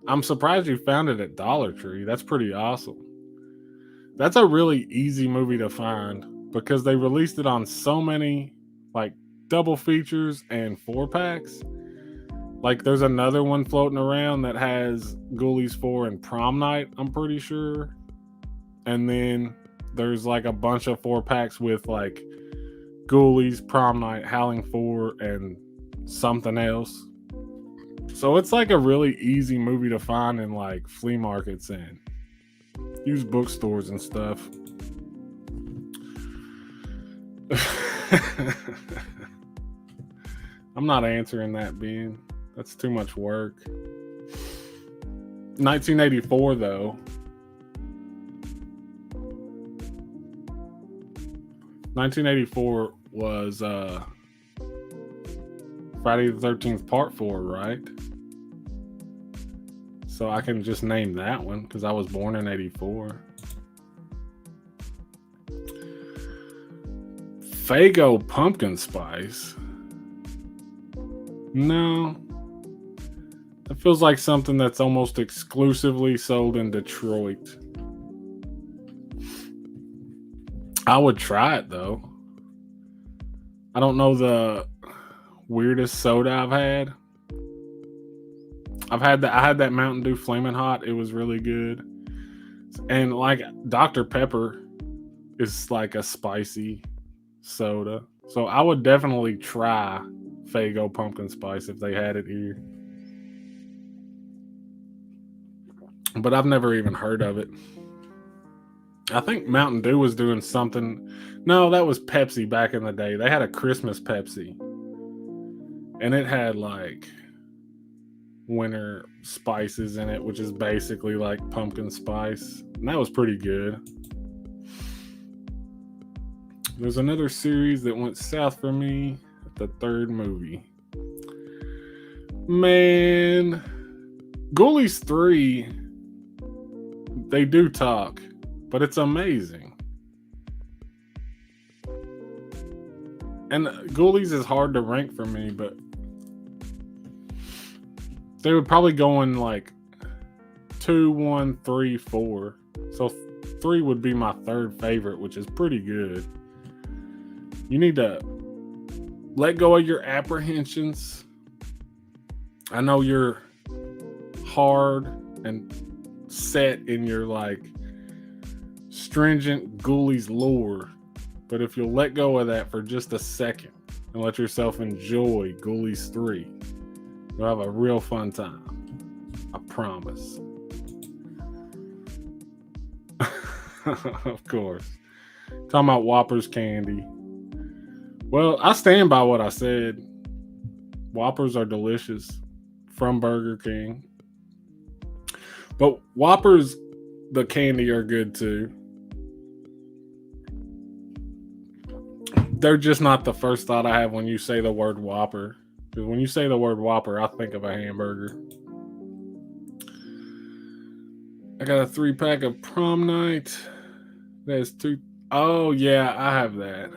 I'm surprised you found it at Dollar Tree. That's pretty awesome. That's a really easy movie to find because they released it on so many like double features and 4-packs. Like there's another one floating around that has Ghoulies 4 and Prom Night, I'm pretty sure. And then there's like a bunch of 4-packs with like Ghoulies, Prom Night, Howling 4, and something else. So it's like a really easy movie to find in like flea markets and used bookstores and stuff. I'm not answering that, Ben. That's too much work. 1984 though. 1984 was Friday the 13th Part 4, right? So I can just name that one because I was born in 84. Faygo Pumpkin Spice. No. That feels like something that's almost exclusively sold in Detroit. I would try it though. I don't know the weirdest soda I've had. I had that Mountain Dew Flamin' Hot. It was really good. And like Dr. Pepper is like a spicy soda. So I would definitely try Faygo Pumpkin Spice if they had it here. But I've never even heard of it. I think Mountain Dew was doing something. No, that was Pepsi back in the day. They had a Christmas Pepsi. And it had like winter spices in it, which is basically like pumpkin spice. And that was pretty good. There's another series that went south for me at the third movie. Man, Ghoulies 3, they do talk, but it's amazing. And Ghoulies is hard to rank for me, but they would probably go in like 2, 1, 3, 4. So 3 would be my third favorite, which is pretty good. You need to let go of your apprehensions. I know you're hard and set in your like stringent Ghoulies lore, but if you'll let go of that for just a second and let yourself enjoy Ghoulies 3, you'll have a real fun time. I promise. Of course. Talking about Whoppers candy. Well, I stand by what I said. Whoppers are delicious from Burger King. But Whoppers, the candy, are good too. They're just not the first thought I have when you say the word Whopper. Because when you say the word Whopper, I think of a hamburger. I got a 3-pack of Prom Night. There's 2. Oh, yeah, I have that.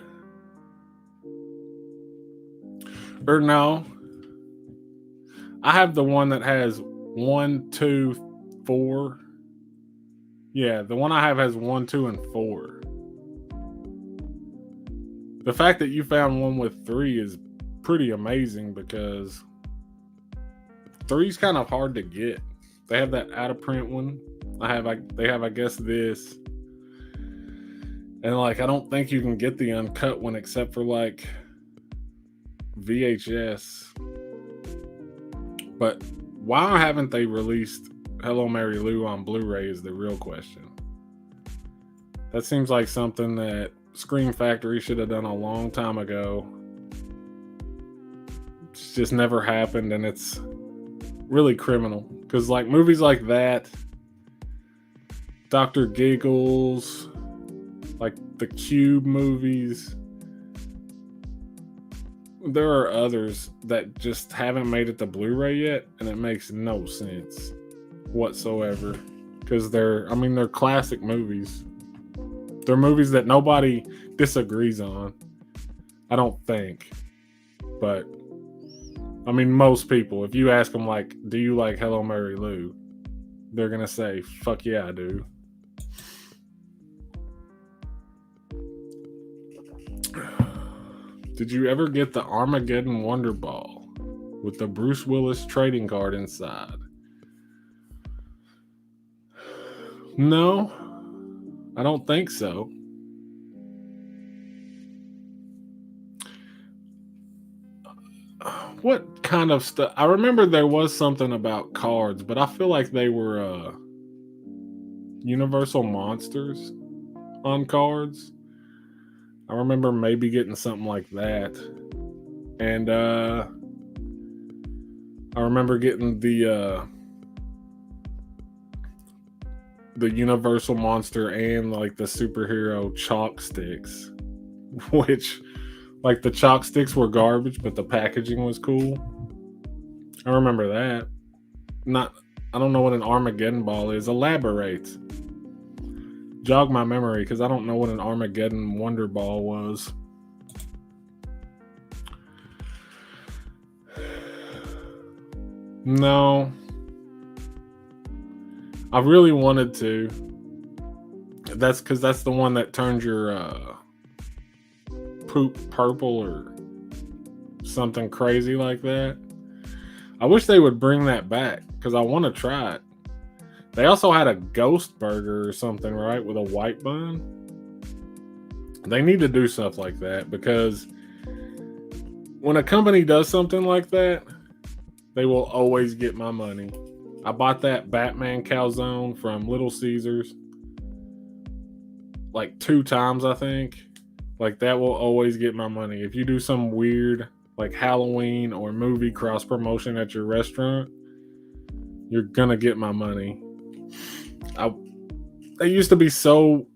Or no. I have the one that has 1, 2, 4. Yeah, the one I have has 1, 2, and 4. The fact that you found one with 3 is pretty amazing because 3's kind of hard to get. They have that out of print one. They have, I guess, this. And like, I don't think you can get the uncut one except for like VHS. But why haven't they released Hello Mary Lou on Blu-ray is the real question. That seems like something that Scream Factory should have done a long time ago. It's just never happened, and it's really criminal. Because like movies like that, Dr. Giggles, like the Cube movies, there are others that just haven't made it to Blu-ray yet, and it makes no sense whatsoever. Because they're classic movies. They're movies that nobody disagrees on, I don't think. But I mean, most people, if you ask them like, do you like Hello Mary Lou? They're gonna say, fuck yeah, I do. Did you ever get the Armageddon Wonder Ball with the Bruce Willis trading card inside? No, I don't think so. What kind of stuff? I remember there was something about cards, but I feel like they were Universal Monsters on cards. I remember maybe getting something like that. And I remember getting the Universal Monster and like the superhero chalk sticks, which like the chalk sticks were garbage, but the packaging was cool. I remember that. I don't know what an Armageddon ball is. Elaborate. Jog my memory, because I don't know what an Armageddon Wonder Ball was. No. I really wanted to. That's because that's the one that turns your poop purple or something crazy like that. I wish they would bring that back because I want to try it. They also had a ghost burger or something, right? With a white bun. They need to do stuff like that because when a company does something like that, they will always get my money. I bought that Batman calzone from Little Caesars like 2 times, I think. Like, that will always get my money. If you do some weird, like, Halloween or movie cross promotion at your restaurant, you're gonna get my money. They used to be so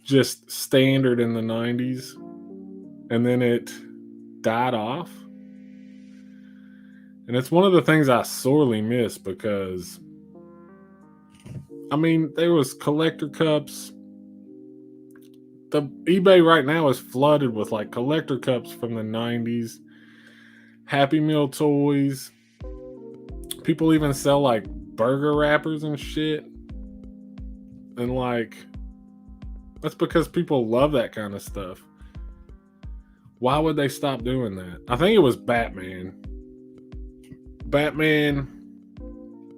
just standard in the 90s, and then it died off. And it's one of the things I sorely miss because, I mean, there was collector cups, the eBay right now is flooded with like collector cups from the 90s, Happy Meal toys. People even sell like burger wrappers and shit. And like, that's because people love that kind of stuff. Why would they stop doing that? I think it was Batman. Batman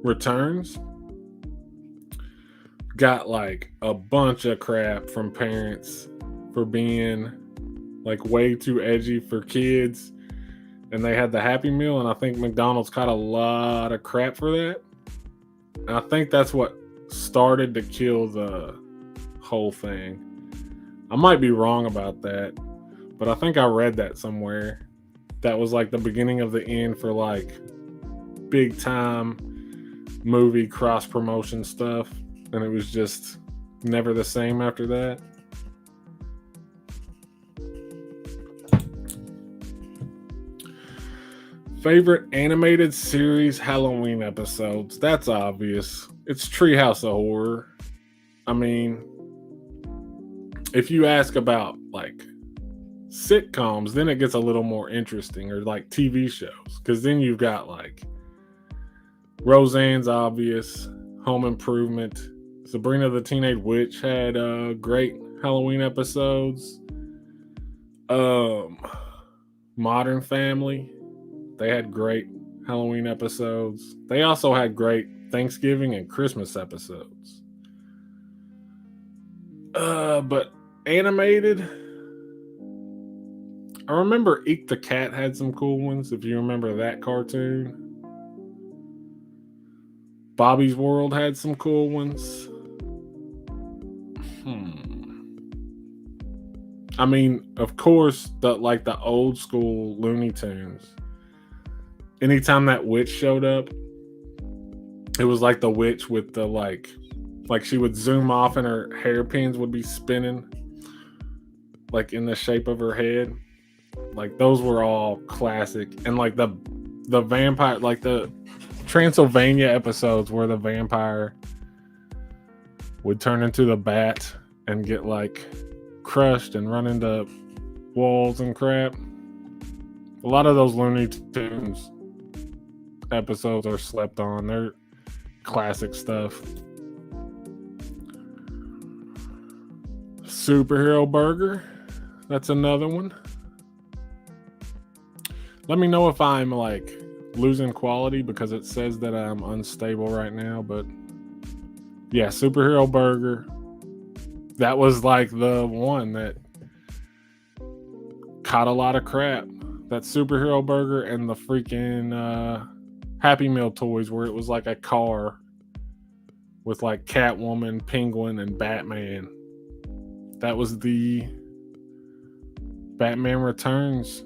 Returns got like a bunch of crap from parents for being like way too edgy for kids, and they had the Happy Meal, and I think McDonald's caught a lot of crap for that, and I think that's what started to kill the whole thing. I might be wrong about that, but I think I read that somewhere. That was like the beginning of the end for like big time movie cross promotion stuff, and it was just never the same after that. Favorite animated series Halloween episodes? That's obvious. It's Treehouse of Horror. I mean, if you ask about like sitcoms, then it gets a little more interesting, or like TV shows, because then you've got like Roseanne's obvious, Home Improvement, Sabrina the Teenage Witch had great Halloween episodes. Modern Family, they had great Halloween episodes. They also had great Thanksgiving and Christmas episodes. But animated, I remember Eek the Cat had some cool ones, if you remember that cartoon. Bobby's World had some cool ones. I mean, of course, the old school Looney Tunes. Anytime that witch showed up, it was like the witch with the like she would zoom off and her hairpins would be spinning like in the shape of her head. Like those were all classic. And like the vampire, like the Transylvania episodes where the vampire would turn into the bat and get like crushed and run into walls and crap. A lot of those Looney Tunes episodes are slept on. They're classic stuff. Superhero Burger, that's another one. Let me know if I'm like losing quality, because it says that I'm unstable right now, but yeah, Superhero Burger, that was like the one that caught a lot of crap. That Superhero Burger and the freaking Happy Meal toys, where it was like a car with like Catwoman, Penguin, and Batman. That was the Batman Returns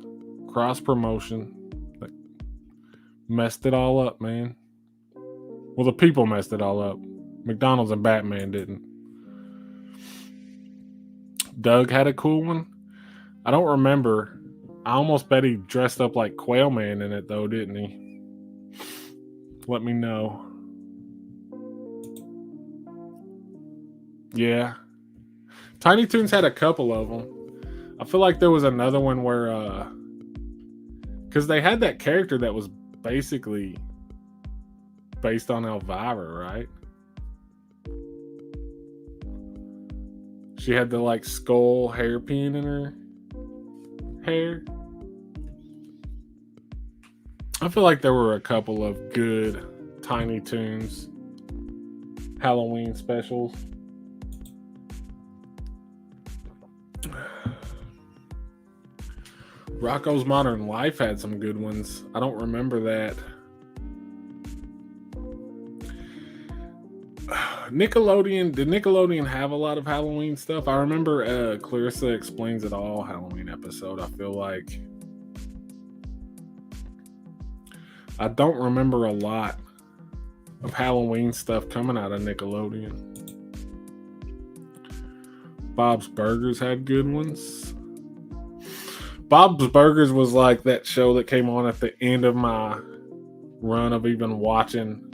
cross promotion. Messed it all up, man. Well, the people messed it all up. McDonald's and Batman didn't. Doug had a cool one. I don't remember. I almost bet he dressed up like Quail Man in it, though, didn't he? Let me know. Yeah. Tiny Toons had a couple of them. I feel like there was another one where, because they had that character that was basically based on Elvira, right? She had the like skull hairpin in her hair. I feel like there were a couple of good Tiny Toons Halloween specials. Rocko's Modern Life had some good ones. I don't remember that. Nickelodeon, did Nickelodeon have a lot of Halloween stuff? I remember Clarissa Explains It All Halloween episode. I feel like I don't remember a lot of Halloween stuff coming out of Nickelodeon. Bob's Burgers had good ones. Bob's Burgers was like that show that came on at the end of my run of even watching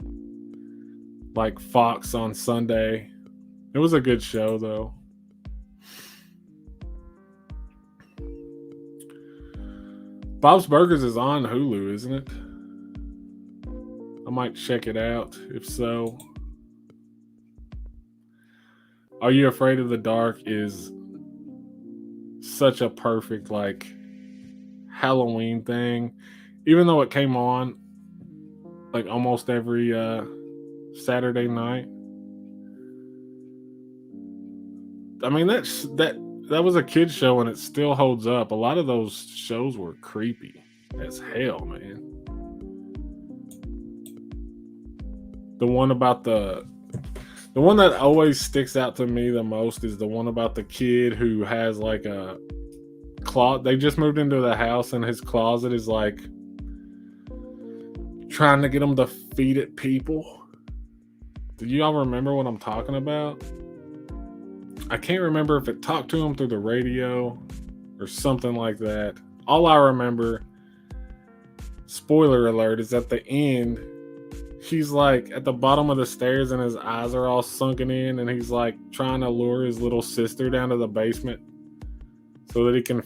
like Fox on Sunday. It was a good show though. Bob's Burgers is on Hulu, isn't it? I might check it out. If so, Are You Afraid of the Dark is such a perfect like Halloween thing. Even though it came on like almost every Saturday night. I mean that was a kid's show and it still holds up. A lot of those shows were creepy as hell, man. The one that always sticks out to me the most is the one about the kid who has like a closet. They just moved into the house and his closet is like trying to get him to feed it people. Do you all remember what I'm talking about? I can't remember if it talked to him through the radio or something like that. All I remember, spoiler alert, is at the end, he's like at the bottom of the stairs and his eyes are all sunken in and he's like trying to lure his little sister down to the basement so that he can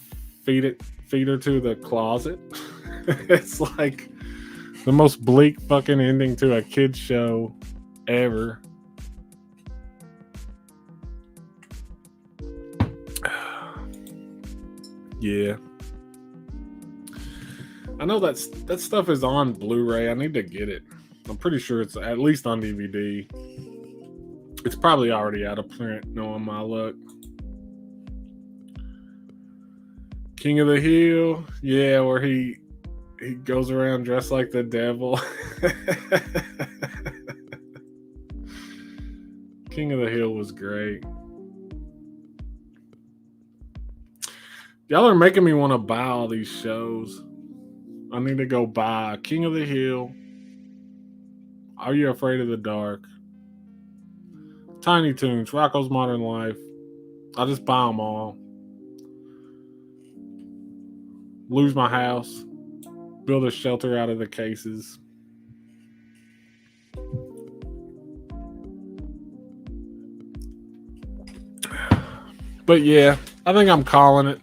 feed her to the closet. It's like the most bleak fucking ending to a kid's show ever. Yeah. I know that stuff is on Blu-ray. I need to get it. I'm pretty sure it's at least on DVD. It's probably already out of print, knowing my luck. King of the Hill. Yeah, where he goes around dressed like the devil. King of the Hill was great. Y'all are making me want to buy all these shows. I need to go buy King of the Hill, Are You Afraid of the Dark, Tiny Toons, Rocko's Modern Life. I'll just buy them all. Lose My House. Build a shelter out of the cases. But yeah, I think I'm calling it.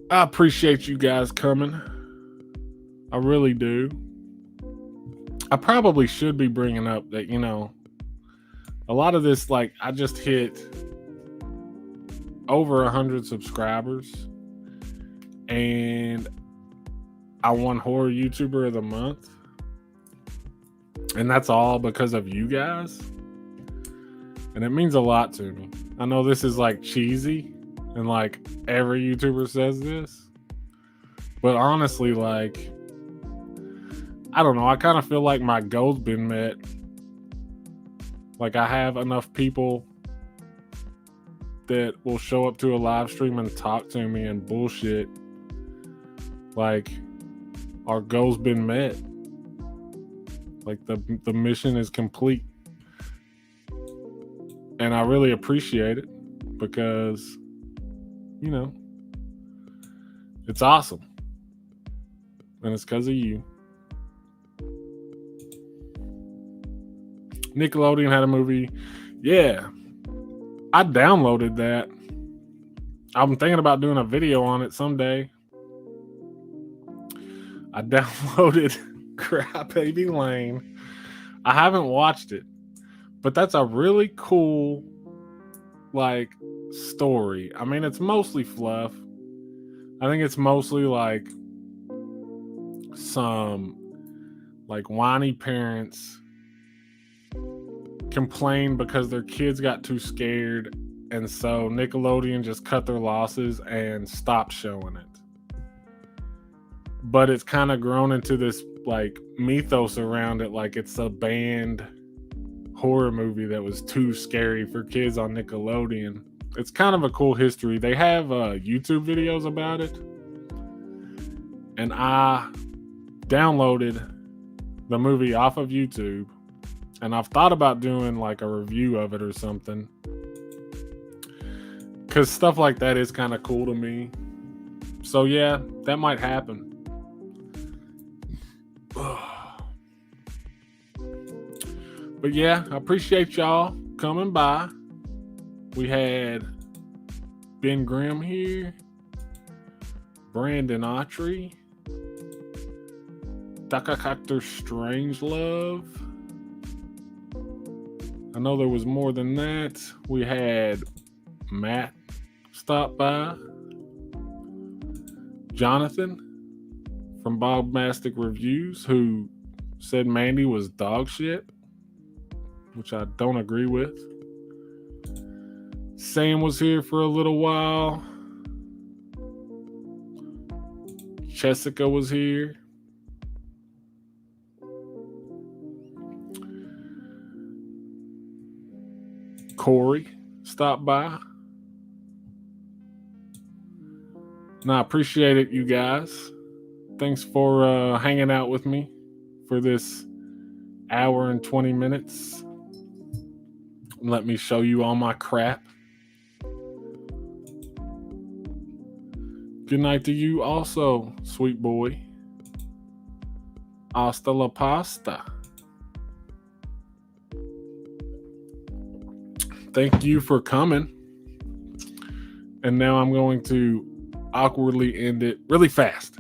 I appreciate you guys coming. I really do. I probably should be bringing up that, you know, a lot of this, like, I just hit over 100 subscribers and I won Horror YouTuber of the Month. And that's all because of you guys. And it means a lot to me. I know this is like cheesy and like every YouTuber says this, but honestly, like, I don't know. I kind of feel like my goal's been met. Like I have enough people that will show up to a live stream and talk to me and bullshit. Like our goal's been met. Like the mission is complete. And I really appreciate it because, you know, it's awesome. And it's because of you. Nickelodeon had a movie. Yeah. I downloaded that. I'm thinking about doing a video on it someday. I downloaded Crybaby Lane. I haven't watched it. But that's a really cool, like, story. I mean, it's mostly fluff. I think it's mostly, like, some, like, whiny parents complain because their kids got too scared. And so Nickelodeon just cut their losses and stopped showing it. But it's kind of grown into this, like, mythos around it. Like, it's a banned horror movie that was too scary for kids on Nickelodeon. It's kind of a cool history. They have YouTube videos about it. And I downloaded the movie off of YouTube. And I've thought about doing like a review of it or something. Because stuff like that is kind of cool to me. So yeah, that might happen. But yeah, I appreciate y'all coming by. We had Ben Grimm here. Brandon Autry. Takakakter Strangelove. I know there was more than that. We had Matt stop by. Jonathan from Bombastic Reviews, who said Mandy was dog shit, which I don't agree with. Sam was here for a little while. Jessica was here. Corey stopped by. And I appreciate it, you guys. Thanks for hanging out with me for this hour and 20 minutes. Let me show you all my crap. Good night to you also, sweet boy. Hasta la pasta. Thank you for coming. And now I'm going to awkwardly end it really fast.